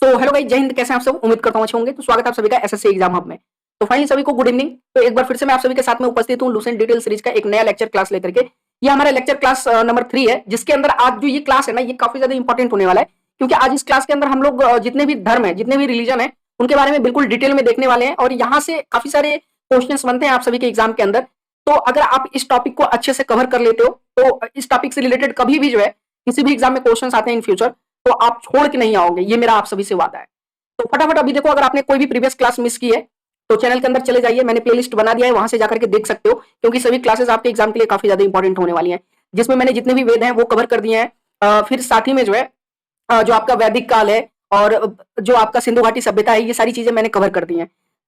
So hello guys, जय हिंद। कैसे हैं आप सब? उम्मीद करता हूं अच्छे होंगे। तो स्वागत है आप सभी का एसएससी एग्जाम हब में। तो फाइनली सभी को गुड इवनिंग। तो एक बार फिर से मैं आप सभी के साथ में उपस्थित हूं लुसेंट डिटेल सीरीज का एक नया लेक्चर क्लास लेकर के। ये हमारा लेक्चर क्लास नंबर 3 है, जिसके अंदर आज जो ये क्लास है ना, ये काफी ज्यादा इंपॉर्टेंट होने वाला है। क्योंकि आज इस क्लास के अंदर हम लोग जितने भी धर्म है, जितने भी रिलीजन है, उनके बारे में बिल्कुल डिटेल में देखने वाले हैं। और यहाँ से काफी सारे क्वेश्चन बनते हैं आप सभी के एग्जाम के अंदर। तो अगर आप इस टॉपिक को अच्छे से कवर कर लेते हो, तो इस टॉपिक से रिलेटेड कभी भी जो है किसी भी एग्जाम में क्वेश्चन आते हैं इन फ्यूचर, तो आप छोड़ के नहीं आओगे। ये मेरा आप सभी से वादा है। तो फटाफट अभी देखो, अगर आपने कोई भी प्रीवियस क्लास मिस की है तो चैनल के अंदर चले जाइए, मैंने प्लेलिस्ट बना दिया है, वहां से जाकर के देख सकते हो। क्योंकि सभी क्लासेस आपके एग्जाम के लिए काफी ज्यादा इंपॉर्टेंट होने वाली हैं, जिसमें मैंने जितने भी वेद हैं वो कवर कर दिए हैं। फिर साथ ही में जो है जो आपका वैदिक काल है और जो आपका सिंधु घाटी सभ्यता है, ये सारी चीजें मैंने कवर कर दी हैं।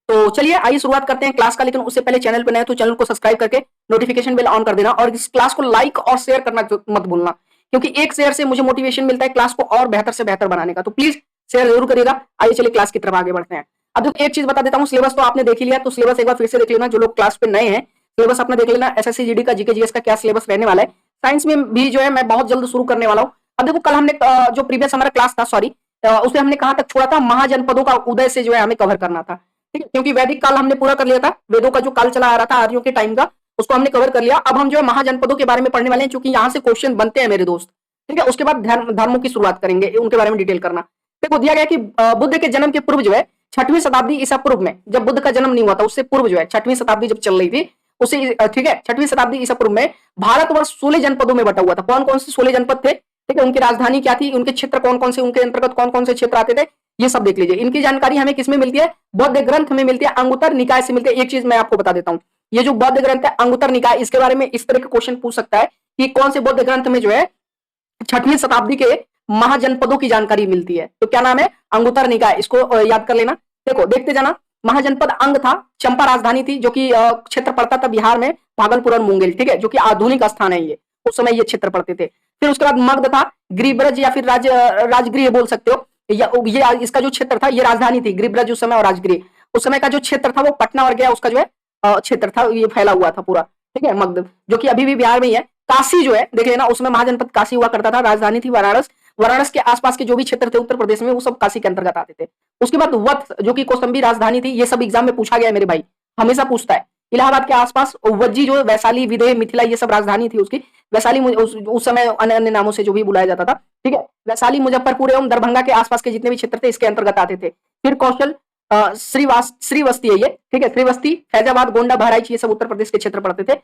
तो चलिए आइए शुरुआत करते हैं क्लास का। लेकिन उससे पहले चैनल पर नए तो चैनल को सब्सक्राइब करके नोटिफिकेशन बेल ऑन कर देना, और इस क्लास को लाइक और शेयर करना मत भूलना, क्योंकि एक शेयर से मुझे मोटिवेशन मिलता है क्लास को और बेहतर से बेहतर बनाने का। तो प्लीज शेयर जरूर करिएगा। आइए चलिए क्लास की तरफ आगे बढ़ते हैं। अब देखो, एक चीज बता देता हूँ, सिलेबस तो आपने देख ही लिया, तो सिलेबस एक बार फिर से देख लेना। जो लोग क्लास पे नए हैं, सिलेबस अपना देख लेना। एसएससी जीडी का, जीके जीएस का क्या सिलेबस रहने वाला है। साइंस में भी जो है मैं बहुत जल्द शुरू करने वाला हूँ। अब देखो, कल हमने जो प्रीवियस हमारा क्लास था, सॉरी, उसमें हमने कहां तक छोड़ा था? महाजनपदों का उदय से जो है हमें कवर करना था। ठीक है, क्योंकि वैदिक काल हमने पूरा कर लिया था, वेदों का जो काल चला आ रहा था आर्यों के टाइम का, उसको हमने कवर कर लिया। अब हम जो है महाजनपदों के बारे में पढ़ने वाले हैं, क्योंकि यहाँ से क्वेश्चन बनते हैं मेरे दोस्त। ठीक है, उसके बाद धर्मों की शुरुआत करेंगे, उनके बारे में डिटेल करना। देखो, दिया गया कि बुद्ध के जन्म के पूर्व जो है 6वीं शताब्दी ईसा पूर्व में, जब बुद्ध का जन्म नहीं हुआ था उससे पूर्व जो है 6वीं शताब्दी जब चल रही थी उसे, ठीक है, 6वीं शताब्दी ईसा पूर्व में भारतवर्ष 16 जनपदों में बटा हुआ था। कौन कौन से 16 जनपद थे? ठीक है, उनकी राजधानी क्या थी, उनके क्षेत्र कौन कौन से, उनके अंतर्गत कौन कौन से क्षेत्र आते थे, ये सब देख लीजिए। इनकी जानकारी हमें किसमें मिलती है? बौद्ध ग्रंथ में मिलती है, अंगुत्तर निकाय से मिलती है। एक चीज मैं आपको बता देता हूँ, ये जो बौद्ध ग्रंथ है अंगुत्तर निकाय, इसके बारे में इस तरह का क्वेश्चन पूछ सकता है कि कौन से बौद्ध ग्रंथ में जो है 6वीं शताब्दी के महाजनपदों की जानकारी मिलती है। तो क्या नाम है? अंगुत्तर निकाय। इसको याद कर लेना। देखो, देखते जाना। महाजनपद अंग था, चंपा राजधानी थी, जो कि क्षेत्र पड़ता था बिहार में, भागलपुर और मुंगेर। ठीक है, जो कि आधुनिक स्थान है ये, उस समय ये क्षेत्र पड़ते थे। फिर उसके बाद मगध था, गिरिब्रज या फिर राजगृह बोल सकते हो। ये इसका जो क्षेत्र था, ये राजधानी थी गिरिब्रज उस समय, और राजगृह उस समय का जो क्षेत्र था वो पटना और गया उसका जो है क्षेत्र था, ये फैला हुआ था पूरा। ठीक है, मगध जो कि अभी भी बिहार में ही है। काशी जो है देख लेना, उसमें महाजनपद काशी हुआ करता था, राजधानी थी वाराणस। वाराणस के आसपास के जो भी क्षेत्र थे उत्तर प्रदेश में, वो सब काशी के अंतर्गत आते थे। उसके बाद वत्स, जो कि कौसंबी राजधानी थी। ये सब एग्जाम में पूछा गया है मेरे भाई, हमेशा पूछता है। इलाहाबाद के आसपास वज्जी, जो वैशाली, विदेह, मिथिला, ये सब राजधानी थी उसकी। वैशाली उस समय अन्य अन्य नामों से जो भी बुलाया जाता था। ठीक है, वैशाली, मुजफ्फरपुर एवं दरभंगा के आसपास के जितने भी क्षेत्र थे इसके अंतर्गत आते थे। फिर कौशल, श्रीवस्ती है ये। ठीक है, श्रीवस्ती, फैजाबाद, गोंडा, बहराइच, ये सब उत्तर प्रदेश के क्षेत्र पड़ते थे।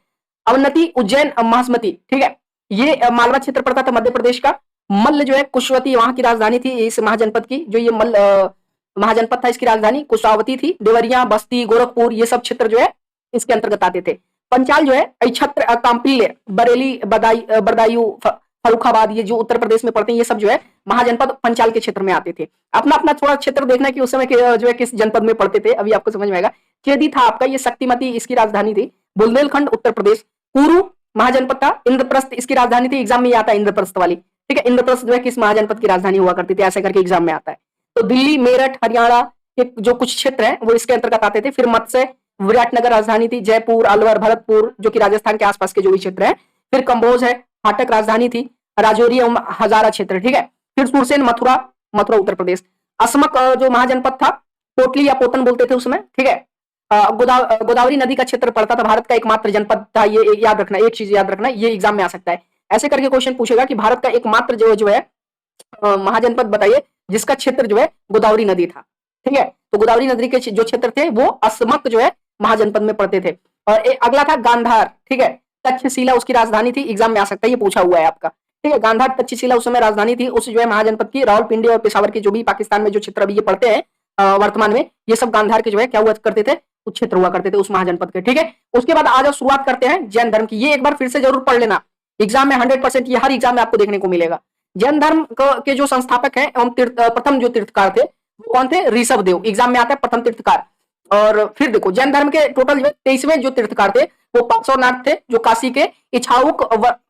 अवनति, उज्जैन, महासमती, ठीक है, ये मालवा क्षेत्र पड़ता था मध्य प्रदेश का। मल्ल जो है कुशवती, वहां की राजधानी थी इस महाजनपद की। जो ये मल्ल महाजनपद था, इसकी राजधानी कुशावती थी। देवरिया, बस्ती, गोरखपुर, ये सब क्षेत्र जो है इसके अंतर्गत आते थे। पंचाल जो है छत्र, कांपिल्य, बरेली, बदायूं, फर्रुखाबाद, ये जो उत्तर प्रदेश में पड़ते हैं, ये सब जो है महाजनपद पंचाल के क्षेत्र में आते थे। अपना अपना थोड़ा क्षेत्र देखना कि उस समय जो है किस जनपद में पड़ते थे, अभी आपको समझ में आएगा। चेदी था आपका, ये शक्तिमती इसकी राजधानी थी। बुंदेलखंड उत्तर प्रदेश। कुरु महाजनपद था। इंद्रप्रस्थ इसकी राजधानी थी, एग्जाम में आता है इंद्रप्रस्थ वाली। ठीक है, इंद्रप्रस्थ जो है किस महाजनपद की राजधानी हुआ करती थी, ऐसे करके एग्जाम में आता है। तो दिल्ली, मेरठ, हरियाणा के जो कुछ क्षेत्र है वो इसके अंतर्गत आते थे। फिर मत्स्य, विराटनगर राजधानी थी। जयपुर, अलवर, भरतपुर, जो कि राजस्थान के आसपास के जो भी क्षेत्र है। फिर कंबोज है, फाटक राजधानी थी। राजौरी एवं हजारा क्षेत्र। ठीक है, फिर सुरसेन, मथुरा, मथुरा उत्तर प्रदेश। असमक जो महाजनपद था, पोटली या पोतन बोलते थे उसमें। ठीक है, गोदावरी नदी का क्षेत्र पड़ता था, भारत का एकमात्र जनपद था ये। याद रखना, एक चीज याद रखना, ये एग्जाम में आ सकता है। ऐसे करके क्वेश्चन पूछेगा कि भारत का एकमात्र जो है महाजनपद बताइए जिसका क्षेत्र जो है गोदावरी नदी था। ठीक है, तो गोदावरी नदी के जो क्षेत्र थे वो असमक जो है महाजनपद में पड़ते थे। और अगला था गांधार। ठीक है, तक्षशिला उसकी राजधानी थी, एग्जाम में आ सकता है, ये पूछा हुआ है आपका। ठीक है, गांधार, तक्षशिला उस समय राजधानी थी उस जो है महाजनपद की। रावलपिंडी और पेशावर के जो भी पाकिस्तान में जो क्षेत्र अभी ये पड़ते हैं वर्तमान में, ये सब गांधार के जो है क्या हुआ करते थे, उस क्षेत्र हुआ करते थे उस महाजनपद के। ठीक है, उसके बाद आज शुरुआत करते हैं जैन धर्म की। ये एक बार फिर से जरूर पढ़ लेना, एग्जाम में 100%, ये हर एग्जाम में आपको देखने को मिलेगा। जैन धर्म के जो संस्थापक हैं एवं प्रथम जो तीर्थकार थे वो कौन थे? ऋषभ देव, एग्जाम में आता है प्रथम तीर्थकार। और फिर देखो, जैन धर्म के टोटल 23वें जो तीर्थकार थे वो पार्श्वनाथ थे, जो काशी के इच्छाउक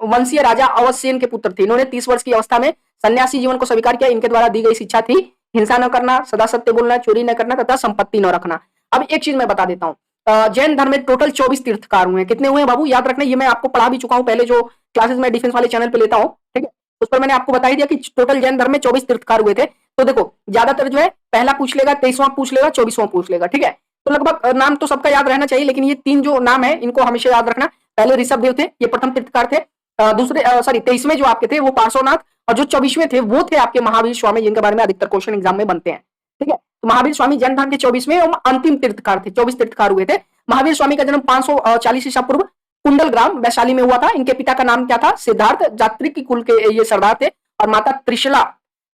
वंशीय राजा अवसेन के पुत्र थे। इन्होंने 30 वर्ष की अवस्था में सन्यासी जीवन को स्वीकार किया। इनके द्वारा दी गई शिक्षा थी हिंसा न करना, सदा सत्य बोलना, चोरी न करना तथा संपत्ति न रखना। अब एक चीज मैं बता देता हूँ, जैन धर्म में टोटल 24 तीर्थकार हुए हैं। कितने हुए हैं बाबू? याद रखना, ये मैं आपको पढ़ा भी चुका हूँ पहले, जो क्लासेस में डिफेंस वाले चैनल पे लेता हूँ। ठीक है, उस पर मैंने आपको बता ही दिया कि टोटल जैन धर्म में 24 तीर्थकार हुए थे। तो देखो ज्यादातर जो है पहला पूछ लेगा, 23वां पूछ लेगा, 24वां पूछ लेगा, ठीक है। तो लगभग नाम तो सबका याद रहना चाहिए, लेकिन ये 3 जो नाम है इनको हमेशा याद रखना। पहले ऋषभदेव थे, ये प्रथम तीर्थकार थे। दूसरे सॉरी 23वें जो आपके थे वो पार्श्वनाथ, और जो 24वें थे वो थे आपके महावीर स्वामी, जिनके बारे में अधिकतर क्वेश्चन एग्जाम में बनते हैं, ठीक है। तो महावीर स्वामी जैन धर्म के 24वें और अंतिम तीर्थकार थे, 24 तीर्थकार हुए थे। महावीर स्वामी का जन्म 540 ईसा पूर्व कुंडल ग्राम वैशाली में हुआ था। इनके पिता का नाम क्या था? सिद्धार्थ, जात्रिकी कुल के ये सरदार थे, और माता त्रिशला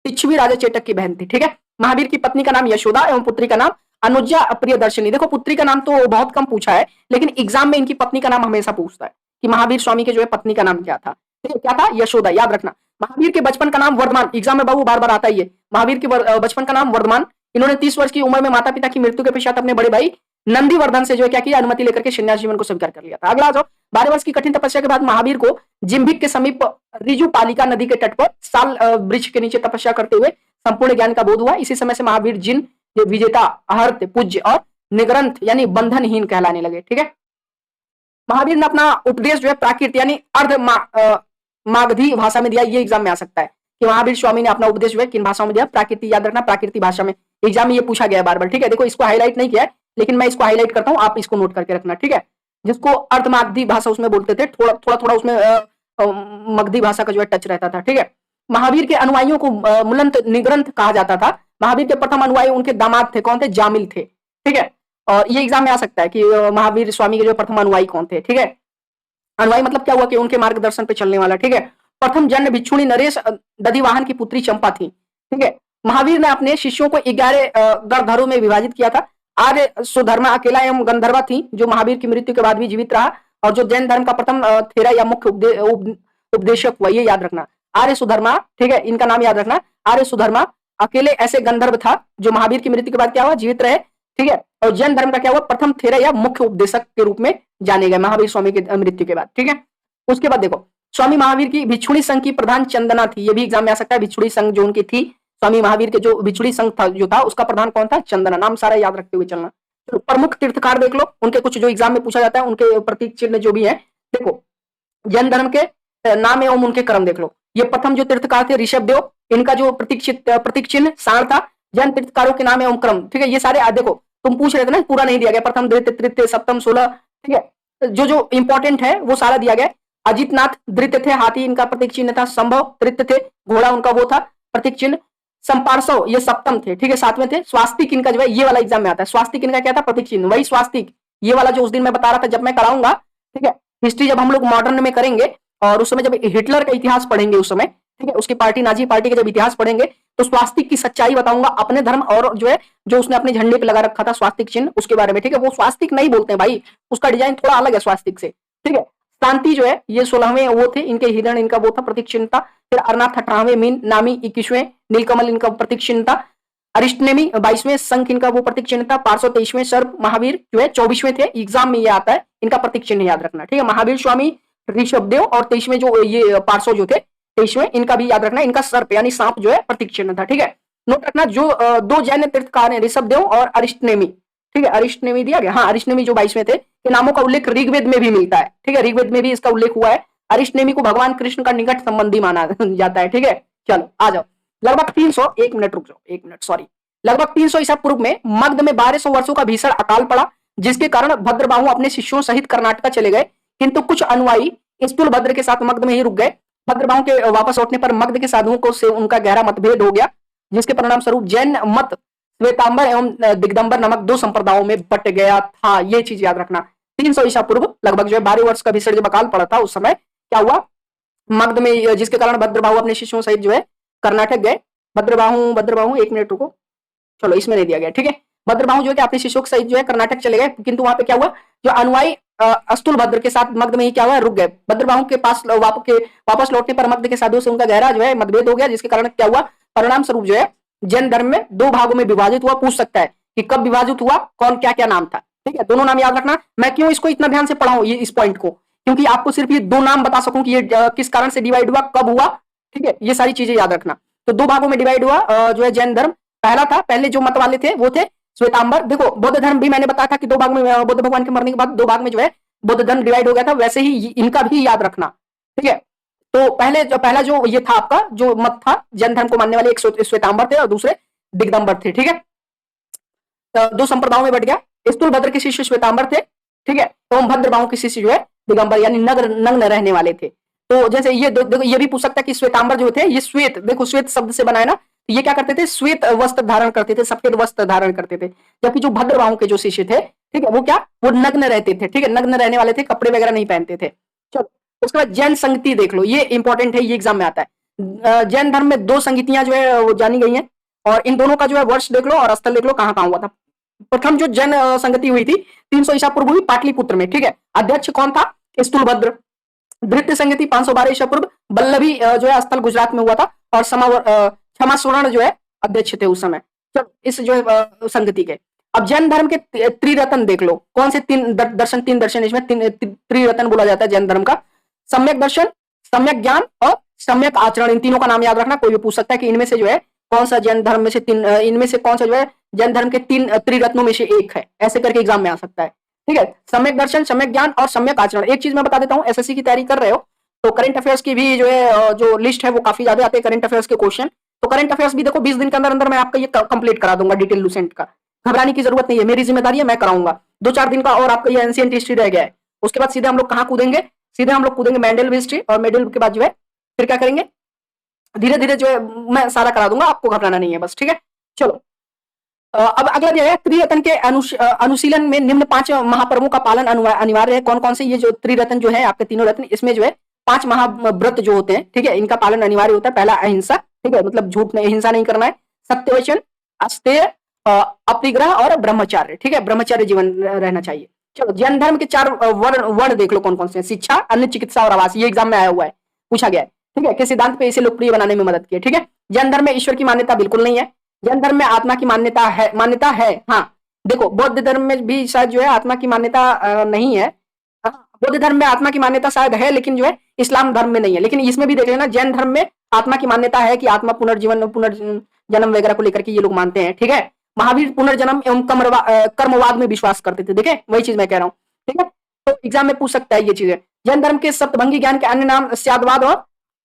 तिच्छवी राजा चेटक की बहन थी, ठीक है। महावीर की पत्नी का नाम यशोदा एवं पुत्री का नाम अनुजा प्रियदर्शनी। देखो पुत्री का नाम तो बहुत कम पूछा है, लेकिन एग्जाम में इनकी पत्नी का नाम हमेशा पूछता है कि महावीर स्वामी के जो है पत्नी का नाम क्या था, ठीक है, क्या था? यशोदा, याद रखना। महावीर के बचपन का नाम वर्धमान, एग्जाम में बाबू बार बार आता ही है। महावीर के बचपन का नाम वर्धमान। इन्होंने 30 वर्ष की उम्र में माता पिता की मृत्यु के पश्चात अपने बड़े भाई नंदीवर्धन से जो है क्या किया, अनुमति लेकर के संन्यास जीवन को स्वीकार कर लिया था। अगला जाओ, 12 वर्ष की कठिन तपस्या के बाद महावीर को जिम्भिक के समीप रिजु पालिका नदी के तट पर साल वृक्ष के नीचे तपस्या करते हुए संपूर्ण ज्ञान का बोध हुआ। इसी समय से महावीर जिन विजेता, अहर्त, पूज्य और निग्रंथ यानी बंधनहीन कहलाने लगे, ठीक है। महावीर ने अपना उपदेश जो है प्राकृत यानी मागधी भाषा में दिया। ये एग्जाम में आ सकता है कि महावीर स्वामी ने अपना उपदेश जो है किन भाषाओं में दिया? प्राकृति, याद रखना, प्राकृतिक भाषा में। एग्जाम में ये पूछा गया बार बार, ठीक है। देखो इसको हाईलाइट नहीं किया है, लेकिन मैं इसको हाईलाइट करता हूं, आप इसको नोट करके रखना, ठीक है। जिसको अर्धमागधी भाषा उसमें बोलते थे, थोड़ा थोड़ा उसमें मगधी भाषा का जो है टच रहता था, ठीक है। महावीर के अनुयायियों को मुलंत निग्रंथ कहा जाता था। महावीर के प्रथम अनुयायी उनके दामाद थे, कौन थे? जामिल थे, ठीक है। और ये एग्जाम में आ सकता है कि महावीर स्वामी के जो प्रथम अनुयायी कौन थे, ठीक है। अनुयायी मतलब क्या हुआ कि उनके मार्गदर्शन पे चलने वाला, ठीक है। प्रथम जन्म भिक्षुणी नरेश दधिवाहन की पुत्री चंपा थी, ठीक है। महावीर ने अपने शिष्यों को 11 गणधरों में विभाजित किया था। आर्य सुधर्मा अकेला एवं गंधर्वा थी, जो महावीर की मृत्यु के बाद भी जीवित रहा, और जो जैन धर्म का प्रथम थेरा या मुख्य उपदेशक हुआ, ये याद रखना। आर्य सुधर्मा, ठीक है, इनका नाम याद रखना। आर्य सुधर्मा अकेले ऐसे गंधर्व था जो महावीर की मृत्यु के बाद क्या हुआ? जीवित रहे, ठीक है। और जैन धर्म का क्या हुआ? प्रथम थेरा या मुख्य उपदेशक के रूप में जाने गए महावीर स्वामी की मृत्यु के बाद, ठीक है। उसके बाद देखो स्वामी महावीर की भिक्षुणी संघ की प्रधान चंदना थी। ये भी एग्जाम में आ सकता है। भिक्षुणी संघ जो उनकी थी, स्वामी महावीर के जो भिक्षुणी संघ था जो था, उसका प्रधान कौन था? चंदना। नाम सारा याद रखते हुए चलना। तो प्रमुख तीर्थकार देख लो, उनके कुछ जो एग्जाम में पूछा जाता है, उनके प्रतीक चिन्ह जो भी है। देखो जैन धर्म के नाम एवं उनके क्रम देख लो। ये प्रथम जो तीर्थकार थे ऋषभदेव, इनका जो प्रतीक चिन्ह सार था। जैन तीर्थकारों के नाम एवं क्रम, ठीक है। ये सारे देखो तुम पूछ रहे थे ना, पूरा नहीं दिया गया, प्रथम, द्वितीय, तृतीय, सप्तम, 16, ठीक है। जो इंपॉर्टेंट है वो सारा दिया गया। अजितनाथ द्वितीय थे, हाथी इनका प्रतीक चिन्ह था। संभव तृतीय थे, घोड़ा उनका वो था प्रतीक चिन्ह। संपार्श्व ये सप्तम थे, ठीक है, 7वें थे। स्वास्तिक इनका जो है ये वाला एग्जाम में आता है। स्वास्तिक इनका क्या था? प्रतीक चिन्ह। वही स्वास्तिक ये वाला जो उस दिन मैं बता रहा था, जब मैं कराऊंगा, ठीक है, हिस्ट्री जब हम लोग मॉडर्न में करेंगे, और उस समय जब हिटलर का इतिहास पढ़ेंगे उस समय, ठीक है, उसकी पार्टी नाजी पार्टी का जब इतिहास पढ़ेंगे, तो स्वास्तिक की सच्चाई बताऊंगा अपने धर्म और जो है जो उसने अपने झंडे पे लगा रखा था स्वास्तिक चिन्ह, उसके बारे में, ठीक है। वो स्वास्तिक नहीं बोलते हैं भाई, उसका डिजाइन थोड़ा अलग है स्वास्तिक से, ठीक है। शांति जो है ये 16वें वो थे, इनके हिरण इनका वो था प्रतीक चिन्ह था। फिर अरनाथ 18वें, मीन नामी 21वें, नीलकमल इनका प्रतीक चिन्ह था। अरिष्टनेमी 22वें, शंख इनका वो प्रतीक चिन्ह था। 523वें सर्प महावीर जो है 24वें थे। एग्जाम में ये आता है, इनका प्रतीक चिन्ह याद रखना, ठीक है। महावीर स्वामी, ऋषभदेव और 23वें जो ये 500 जो थे 23वें, इनका भी याद रखना। इनका सर्प यानी सांप जो है प्रतीक चिन्ह था, ठीक है। नोट रखना जो दो जैन तीर्थकार हैं, ऋषभदेव और अरिष्टनेमी, ठीक है। अरिष्टनेमी दिया गया, हाँ, अरिष्टनेमी जो 22वें थे, के नामों का उल्लेख ऋग्वेद में भी मिलता है, ठीक है। ऋग्वेद में भी इसका उल्लेख हुआ है। अरिष्टनेमी को भगवान कृष्ण का निकट संबंधी माना जाता है, ठीक है। चलो आ जाओ। लगभग 300, एक मिनट रुक जाओ, एक मिनट, सॉरी। लगभग 300 ईसा पूर्व में मगध में 1200 वर्षों का भीषण अकाल पड़ा, जिसके कारण भद्रबाहु अपने शिष्यों सहित कर्नाटका चले गए, किंतु कुछ अनुयायी स्थूल भद्र के साथ मगध में ही रुक गए। भद्रबाहु के वापस लौटने पर मगध के साधुओं को से उनका गहरा मतभेद हो गया, जिसके परिणाम स्वरूप जैन मत श्वेतांबर एवं दिगंबर नामक 2 संप्रदायों में बट गया था। ये चीज याद रखना। 300 ईसा पूर्व लगभग जो है 12 वर्ष का भीषण जब अकाल पड़ा था, उस समय क्या हुआ मगध में, जिसके कारण भद्रबाहु अपने शिष्यों सहित जो है कर्नाटक गए। भद्रबाहु 1 मिनट रुको, चलो इसमें नहीं दिया गया, ठीक है। भद्रबाहु जो है अपने शिष्यों के सहित जो है कर्नाटक चले गए, किंतु वहां पे क्या हुआ, जो अनुयायी अस्तुल भद्र के साथ मगध में ही क्या हुआ, रुक गए। भद्रबाहु के पास वापस लौटने पर मगध के साधुओं से उनका गहरा जो है मतभेद हो गया, जिसके कारण क्या हुआ, परिणाम स्वरूप जो है जैन धर्म में 2 भागों में विभाजित हुआ। पूछ सकता है कि कब विभाजित हुआ, कौन क्या क्या नाम था, ठीक है। दोनों नाम याद रखना। मैं क्यों इसको इतना ध्यान से पढ़ाऊं ये इस पॉइंट को, क्योंकि आपको सिर्फ ये 2 नाम बता सकूं कि ये किस कारण से डिवाइड हुआ, कब हुआ, ठीक है। ये सारी चीजें याद रखना। तो 2 भागों में डिवाइड हुआ जो है जैन धर्म। पहला था, पहले जो मत वाले थे वो थे श्वेतांबर। देखो बौद्ध धर्म भी मैंने बताया था कि 2 भाग में, बुद्ध भगवान के मरने के बाद 2 भाग में जो है बौद्ध धर्म डिवाइड हो गया था, वैसे ही इनका भी याद रखना, ठीक है। तो पहला जो ये था आपका जो मत था, जैन धर्म को मानने वाले एक श्वेतांबर थे और दूसरे दिगंबर थे, ठीक है। दो संप्रदायों में बट गया। स्थूलभद्र के शिष्य श्वेतांबर थे, ठीक है, एवं भद्रबाहु के शिष्य जो है दिगंबर यानी नग्न रहने वाले थे। तो जैसे ये देखो ये भी पूछ सकता है कि श्वेतांबर जो थे ये श्वेत, देखो श्वेत शब्द से बना है ना, तो ये क्या करते थे, श्वेत वस्त्र धारण करते थे, सफेद वस्त्र धारण करते थे। जबकि जो भद्रबाहु के जो शिष्य थे, ठीक है, वो क्या, वो नग्न रहते थे, ठीक है, नग्न रहने वाले थे, कपड़े वगैरह नहीं पहनते थे। चलो उसके बाद जैन संगति देख लो, ये इंपॉर्टेंट है, ये एग्जाम में आता है। जैन धर्म में दो संगतियां जो है वो जानी गई हैं, और इन दोनों का जो है वर्ष देख लो और स्थल देख लो कहां कहां हुआ था। प्रथम जो जैन संगति हुई थी 300 ईसा पूर्व हुई पाटलिपुत्र में, ठीक है। अध्यक्ष कौन था, स्थूलभद्र। द्वितीय संगति 512 ईसा पूर्व बल्लभी जो है स्थल गुजरात में हुआ था, और क्षमा स्वर्ण जो है अध्यक्ष थे उस समय। चलो इस जो है संगति के। अब जैन धर्म के त्रिरत्न देख लो, कौन से तीन दर्शन इसमें त्रिरत्न बोला जाता है जैन धर्म का। सम्यक दर्शन, सम्यक ज्ञान और सम्यक आचरण, इन तीनों का नाम याद रखना। कोई भी पूछ सकता है कि इनमें से जो है कौन सा जैन धर्म में से इनमें से कौन सा जो है जैन धर्म के तीन त्रिरत्नों में से एक है, ऐसे करके एग्जाम में आ सकता है, ठीक है। सम्यक दर्शन, सम्यक ज्ञान और सम्यक आचरण। एक चीज मैं बता देता हूँ, एसएससी की तैयारी कर रहे हो तो करंट अफेयर्स की भी जो है जो लिस्ट है वो काफी ज्यादा आते हैं करंट अफेयर्स के क्वेश्चन। तो करंट अफेयर्स भी देखो 20 दिन के अंदर अंदर मैं आपका ये कंप्लीट करा दूंगा डिटेल लूसेंट का, घबराने की जरूरत नहीं है, मेरी जिम्मेदारी है, मैं कराऊंगा। 2-4 दिन का और आपका ये एंशिएंट हिस्ट्री रह गया है। उसके बाद सीधे हम लोग कहाँ कूदेंगे, सीधे हम लोग कूदेंगे मेंडल हिस्ट्री, और मेडल के बाद जो है फिर क्या करेंगे, धीरे धीरे जो है मैं सारा करा दूंगा, आपको घबराना नहीं है बस, ठीक है। चलो अब अगला जो है त्रिरत्न के अनुशीलन में निम्न 5 महापर्वों का पालन अनिवार्य है। कौन कौन से, ये जो त्रिरत्न जो है आपके तीनों रत्न, इसमें जो है 5 महाव्रत जो होते हैं, ठीक है, इनका पालन अनिवार्य होता है। पहला अहिंसा, ठीक है, मतलब झूठ नहीं, हिंसा नहीं करना है। सत्यवचन, अस्तेय, अपरिग्रह और ब्रह्मचार्य, ठीक है, ब्रह्मचार्य जीवन रहना चाहिए। चलो जैन धर्म के 4 वर्ण देख लो कौन कौन से, शिक्षा, अन्न, चिकित्सा और आवास। ये एग्जाम में आया हुआ है, पूछा गया है, ठीक है, के सिद्धांत पे इसे लोकप्रिय बनाने में मदद की है, ठीक है। जैन धर्म में ईश्वर की मान्यता बिल्कुल नहीं है। जैन धर्म में आत्मा की मान्यता है, हाँ। देखो बौद्ध धर्म में भी शायद जो है आत्मा की मान्यता नहीं है। बौद्ध धर्म में आत्मा की मान्यता शायद है, लेकिन जो है इस्लाम धर्म में नहीं है। लेकिन इसमें भी देख लेना, जैन धर्म में आत्मा की मान्यता है कि आत्मा पुनर्जीवन, पुनर्जन्म वगैरह को लेकर के ये लोग मानते हैं, ठीक है। महावीर पुनर्जन्म एवं कर्मवाद में विश्वास करते थे, देखे वही चीज मैं कह रहा हूँ, ठीक है। तो एग्जाम में पूछ सकता है ये चीजें। जैन धर्म के सप्तभंगी ज्ञान के अन्य नाम स्यादवाद और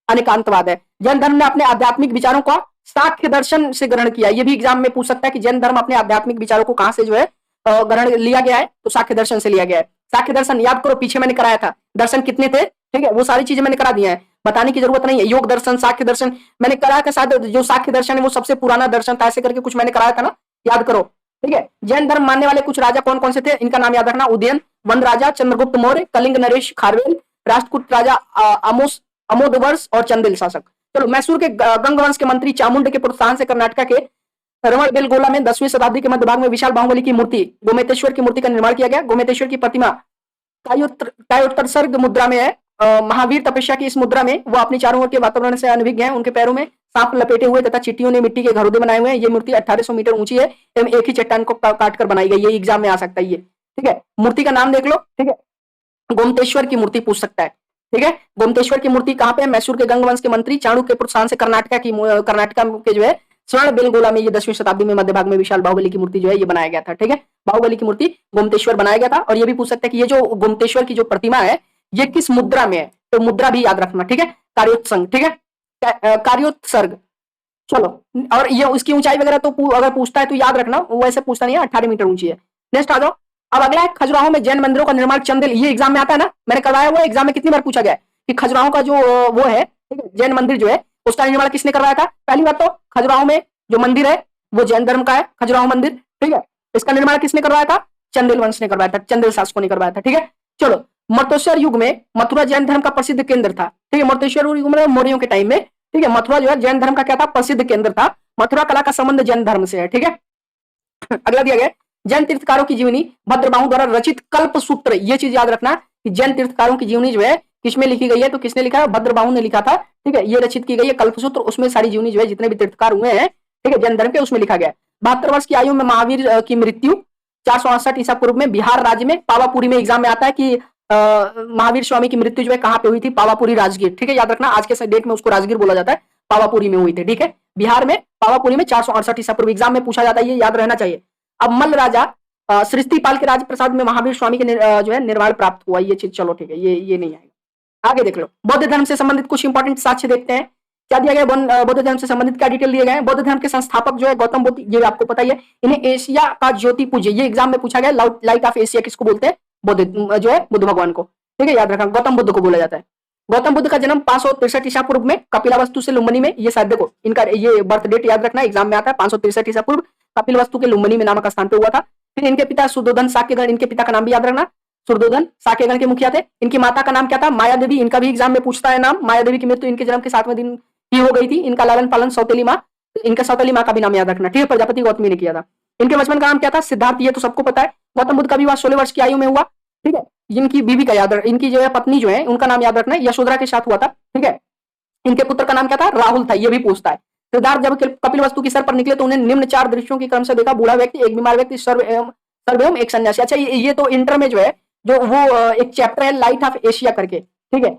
अनेकांतवाद है। जैन धर्म ने अपने आध्यात्मिक विचारों का साख्य दर्शन से ग्रहण किया। ये भी एग्जाम में पूछ सकता है कि जैन धर्म अपने आध्यात्मिक विचारों को कहां से जो है ग्रहण लिया गया है, तो साख्य दर्शन से लिया गया है। साख्य दर्शन याद करो, पीछे मैंने कराया था, दर्शन कितने थे, ठीक है, वो सारी चीजें मैंने करा दी है, बताने की जरूरत नहीं है। योग दर्शन, साख्य दर्शन मैंने कराया था, शायद जो साख्य दर्शन है वो सबसे पुराना दर्शन था, ऐसे करके कुछ मैंने कराया था ना, याद करो, ठीक है। जैन धर्म मानने वाले कुछ राजा कौन कौन से थे, इनका नाम याद रखना। उदयन, वंद राजा, चंद्रगुप्त मौर्य, कलिंग नरेश खारवेल, राष्ट्रकूट राजा अमोदवर्ष और चंदेल शासक। चलो मैसूर के गंगवंश के मंत्री चामुंड के प्रोत्साहन से कर्नाटक के रमणबेलगोला में 10वीं शताब्दी के मध्य भाग में विशाल बाहुबली की मूर्ति, गोमेतेश्वर की मूर्ति का निर्माण किया गया। गोमेतेश्वर की प्रतिमा कायोत्सर्ग मुद्रा में है। महावीर तपस्या की इस मुद्रा में वो अपनी चारों ओर के वातावरण से अनभिज्ञ हैं। उनके पैरों में सांप लपेटे हुए तथा चींटियों ने मिट्टी के घरोदे बनाए हुए हैं। ये मूर्ति 1800 मीटर ऊंची है एवं एक ही चट्टान को काट कर बनाई गई। ये एग्जाम में आ सकता है ये, ठीक है। मूर्ति का नाम देख लो, ठीक है, गोमतेश्वर की मूर्ति पूछ सकता है, ठीक है। गोमतेश्वर की मूर्ति कहां पे है, मैसूर के गंगवंश के मंत्री चाणक्य के प्रोत्साहन से कर्नाटका के जो है स्वर्ण बेलगोला में ये 10वीं शताब्दी में मध्य भाग में विशाल बाहुबली की मूर्ति जो है ये बनाया गया था, ठीक है। बाहुबली की मूर्ति गोमतेश्वर बनाया गया था। और ये भी पूछ सकते हैं कि ये जो गोमतेश्वर की जो प्रतिमा है ये किस मुद्रा में है, तो मुद्रा भी याद रखना, ठीक है, कार्योत्संग, ठीक है, कार्योत्सर्ग। चलो और ये उसकी ऊंचाई वगैरह तो अगर पूछता है तो याद रखना, वैसे पूछता नहीं है, 18 मीटर ऊंची है। नेक्स्ट आ जाओ। अब अगला है खजुराहो में जैन मंदिरों का निर्माण चंदेल। ये एग्जाम में आता है ना, मैंने करवाया हुआ एग्जाम में कितनी बार पूछा गया कि खजुराहो का जो वो है, ठीक है, जैन मंदिर जो है उसका निर्माण किसने करवाया था। पहली बात तो खजुराहो में जो मंदिर है वो जैन धर्म का है, खजुराहो मंदिर, ठीक है। इसका निर्माण किसने करवाया था, चंदेल वंश ने करवाया था, चंदेल शासकों ने करवाया था, ठीक है। चलो मर्तोश्वर युग में मथुरा जैन धर्म का प्रसिद्ध केंद्र था, ठीक है। मर्तोश्वर युग में मौर्यों के टाइम में, ठीक है, मथुरा जो है जैन धर्म का क्या था, प्रसिद्ध केंद्र था। मथुरा कला का संबंध जैन धर्म से है, ठीक है। अगला दिया गया जैन तीर्थकारों की जीवनी भद्रबाहु द्वारा रचित कल्प सूत्र। ये चीज याद रखना कि जैन तीर्थकारों की जीवनी जो है किसमें लिखी गई है, तो किसने लिखा है, भद्रबाहु ने लिखा था, ठीक है। ये रचित की गई है कल्पसूत्र, उसमें सारी जीवनी जो है जितने भी तीर्थकार हुए हैं, ठीक है, जैन धर्म के, उसमें लिखा गया। 72 वर्ष की आयु में महावीर की मृत्यु 468 ईसा पूर्व में बिहार राज्य में पावापुरी में एग्जाम में आता है कि महावीर स्वामी की मृत्यु जो है कहां पे हुई थी, पावापुरी राजगीर, ठीक है, याद रखना। आज के डेट में उसको राजगीर बोला जाता है, पावापुरी में हुई थी, ठीक है, बिहार में पावापुरी में 468 ईसा पूर्व। एग्जाम में पूछा जाता है, ये याद रहना चाहिए। अब मल्ल राजा सृष्टिपाल के राज प्रसाद में महावीर स्वामी के जो है निर्वाण प्राप्त हुआ, ये चीज चलो ठीक है, ये नहीं आएगा। आगे देख लो, बौद्ध धर्म से संबंधित कुछ इंपॉर्टेंट साक्ष्य देखते हैं। क्या दिया गया बौद्ध धर्म से संबंधित क्या डिटेल दिए गए हैं। बौद्ध धर्म के संस्थापक जो है गौतम बुद्ध, ये आपको पता ही है। इन्हें एशिया का ज्योति पूज्य, ये एग्जाम में पूछा गया, लाइट ऑफ एशिया किसको बोलते हैं, बुद्ध जो है बुद्ध भगवान को, ठीक है, याद रखना गौतम बुद्ध को बोला जाता है। गौतम बुद्ध का जन्म 563 ईसा पूर्व में कपिलावस्तु से लुम्बिनी में, ये शायद देखो इनका ये बर्थ डेट याद रखना, एग्जाम में आता है 563 ईसा पूर्व कपिलवस्तु के लुम्बिनी में नामक स्थान पे हुआ था। फिर इनके पिता सुद्धोधन साक्यगण, इनके पिता का नाम भी याद रखना, सुद्धोधन साक्यगण के मुखिया थे। इनकी माता का नाम क्या था, माया देवी, इनका भी एग्जाम में पूछता है नाम। माया देवी की मृत्यु इनके जन्म के 7वें दिन ही हो गई थी। इनका लालन पालन सौतेली माँ, इनका सौतेली माँ का भी नाम याद रखना, ठीक है, प्रजापति गौतमी ने किया था। इनके बचपन का नाम क्या था, सिद्धार्थ, ये तो सबको पता है। गौतम बुद्ध का विवाह 16 वर्ष की आयु में हुआ, ठीक है। इनकी बीवी का याद, इनकी जो है पत्नी जो है उनका नाम याद रखना है, यशोधरा के साथ हुआ था, ठीक है। इनके पुत्र का नाम क्या था, राहुल था, ये भी पूछता है। सिद्धार्थ जब कपिलवस्तु की सर पर निकले तो उन्हें निम्न 4 दृश्यों की क्रम से देखा, बूढ़ा व्यक्ति, एक बीमार व्यक्ति, सर्व एवं एक सन्यासी। अच्छा, ये तो इंटर में जो है जो वो एक चैप्टर है लाइट ऑफ एशिया करके, ठीक है।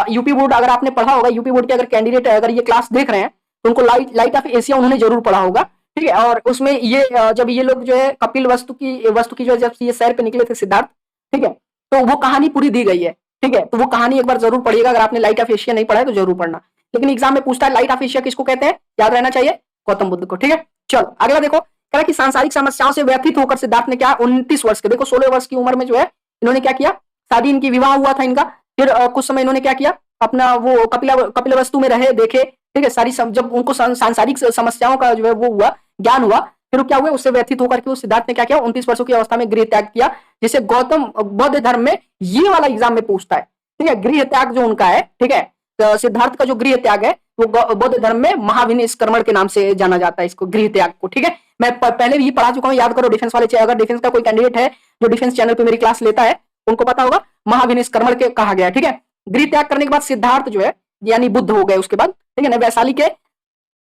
यूपी बोर्ड अगर आपने पढ़ा होगा, यूपी बोर्ड के अगर कैंडिडेट अगर ये क्लास देख रहे हैं तो उनको लाइट ऑफ एशिया उन्होंने जरूर पढ़ा होगा, ठीक है। और उसमें ये जब ये लोग जो है कपिल वस्तु की जो है जब ये सैर पे निकले थे सिद्धार्थ, ठीक है, तो वो कहानी पूरी दी गई है, ठीक है। तो वो कहानी एक बार जरूर पढ़िएगा, अगर आपने लाइट ऑफ एशिया नहीं पढ़ा है तो जरूर पढ़ना। लेकिन एग्जाम में पूछता है लाइट ऑफ एशिया किसको कहते हैं, याद रहना चाहिए, गौतम बुद्ध को, ठीक है। चलो अगला देखो, कह रहा कि सांसारिक समस्याओं से व्यथित होकर सिद्धार्थ ने क्या 29 वर्ष के, देखो 16 वर्ष की उम्र में जो है इन्होंने क्या किया, शादी, इनकी विवाह हुआ था इनका। फिर कुछ समय इन्होंने क्या किया, अपना वो कपिलवस्तु में रहे, देखे, ठीक है, सारी जब उनको सांसारिक समस्याओं का जो है वो हुआ, ज्ञान हुआ, फिर क्या हुआ, उससे व्यथित होकर के सिद्धार्थ ने क्या किया, 29 वर्षों की अवस्था में गृह त्याग किया, जिसे गौतम बौद्ध धर्म में ये वाला एग्जाम में पूछता है, ठीक है। गृह त्याग जो उनका है, ठीक है, तो सिद्धार्थ का जो गृह त्याग है वो बौद्ध धर्म में महाविनिष्क्रमण के नाम से जाना जाता है, इसको गृह त्याग को, ठीक है। मैं पहले भी पढ़ा चुका हूँ, याद करो, डिफेंस वाले, अगर डिफेंस का कोई कैंडिडेट है जो डिफेंस चैनल पे मेरी क्लास लेता है उनको पता होगा, महाविनिष्क्रमण के कहा गया, ठीक है। गृह त्याग करने के बाद सिद्धार्थ जो है यानी बुद्ध हो गए उसके बाद, ठीक है ना। वैशाली के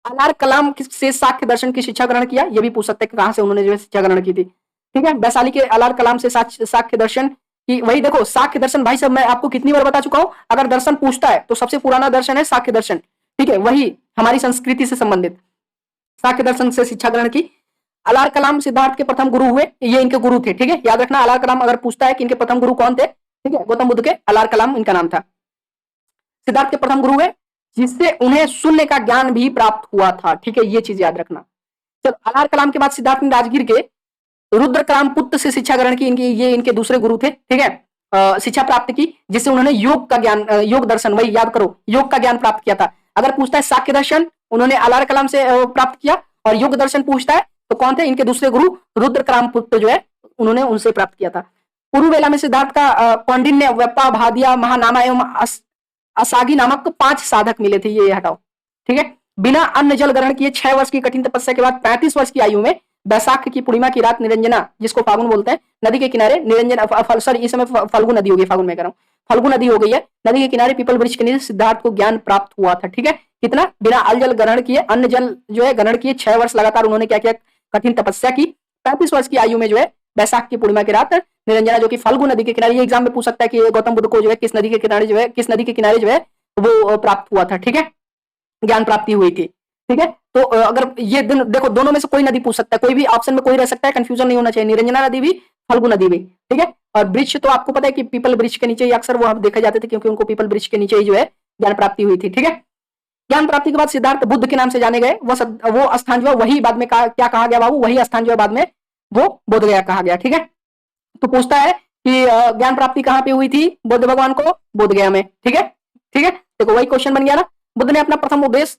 अलार कलाम से साक्य दर्शन की शिक्षा ग्रहण किया, ये भी पूछ सकते हैं कि कहां से उन्होंने जो है शिक्षा ग्रहण की थी, ठीक है। वैशाली के अलार कलाम से साक्य दर्शन की, वही देखो साक्य दर्शन, भाई साहब मैं आपको कितनी बार बता चुका हूं, अगर दर्शन पूछता है तो सबसे पुराना दर्शन है साक्य दर्शन, ठीक है, वही हमारी संस्कृति से संबंधित साक्य दर्शन से शिक्षा ग्रहण की। अलार कलाम सिद्धार्थ के प्रथम गुरु हुए, ये इनके गुरु थे, ठीक है, याद रखना। अलार कलाम अगर पूछता है कि इनके प्रथम गुरु कौन थे, ठीक है, गौतम बुद्ध के अलार कलाम इनका नाम था। सिद्धार्थ के प्रथम गुरु हुए जिससे उन्हें शून्य का ज्ञान भी प्राप्त हुआ था, ठीक है, ये चीज याद रखना। चलो, अलार कलाम के बाद सिद्धार्थ ने राजगीर के रुद्र कलाम पुत्र से शिक्षा ग्रहण की, ये इनके दूसरे गुरु थे, ठीक है। शिक्षा प्राप्त की जिससे उन्होंने योग का ज्ञान, योग दर्शन, वही याद करो, योग का ज्ञान प्राप्त किया था। अगर पूछता है साक्य दर्शन उन्होंने अलार कलाम से प्राप्त किया, और योग दर्शन पूछता है तो कौन थे, इनके दूसरे गुरु रुद्र कलाम पुत्र जो है उन्होंने उनसे प्राप्त किया था। पूर्व वेला में सिद्धार्थ का कौंडिन्य, वेप्पा, भादिया, महानामा एवं असागी नामक 5 साधक मिले थे, ये हटाओ, ठीक है। बिना अन्न जल ग्रहण किए 6 वर्ष की कठिन तपस्या के बाद 35 वर्ष की आयु में बैसाख की पूर्णिमा की रात निरंजना, जिसको फागुन बोलते हैं, नदी के किनारे निरंजन, सॉरी इस समय फल्गु नदी हो गई, फागुन में कह रहा हूँ, फल्गु नदी हो गई है, नदी के किनारे पीपल वृक्ष के नीचे सिद्धार्थ को ज्ञान प्राप्त हुआ था, ठीक है। कितना, बिना अल जल ग्रहण किए, अन्न जल जो है ग्रहण किए, 6 वर्ष लगातार उन्होंने क्या किया, कठिन तपस्या की। 35 वर्ष की आयु में जो है बैसाख की पूर्णिमा की रात निरंजना, जो कि फल्गु नदी के किनारे, ये एग्जाम में पूछ सकता है कि गौतम बुद्ध को जो है किस नदी के किनारे जो है वो प्राप्त हुआ था, ठीक है, ज्ञान प्राप्ति हुई थी, ठीक है। तो अगर ये दिन देखो, दोनों में से कोई नदी पूछ सकता है, कोई भी ऑप्शन में कोई रह सकता है, कंफ्यूजन नहीं होना चाहिए, निरंजना नदी भी, फल्गु नदी भी, ठीक है। और वृक्ष तो आपको पता है कि पीपल वृक्ष के नीचे ही अक्सर वो हम देखे जाते थे, क्योंकि उनको पीपल वृक्ष के नीचे ही जो है ज्ञान प्राप्ति हुई थी, ठीक है। ज्ञान प्राप्ति के बाद सिद्धार्थ बुद्ध के नाम से जाने गए, वो स्थान जो है वही बाद में क्या कहा गया बाबू, वही स्थान जो है बाद में वो बोध गया कहा गया, ठीक है। तो पूछता है कि ज्ञान प्राप्ति कहाँ पे हुई थी बुद्ध भगवान को, बोध गया में, ठीक है, ठीक है। देखो वही क्वेश्चन बन गया ना। बुद्ध ने अपना प्रथम उपदेश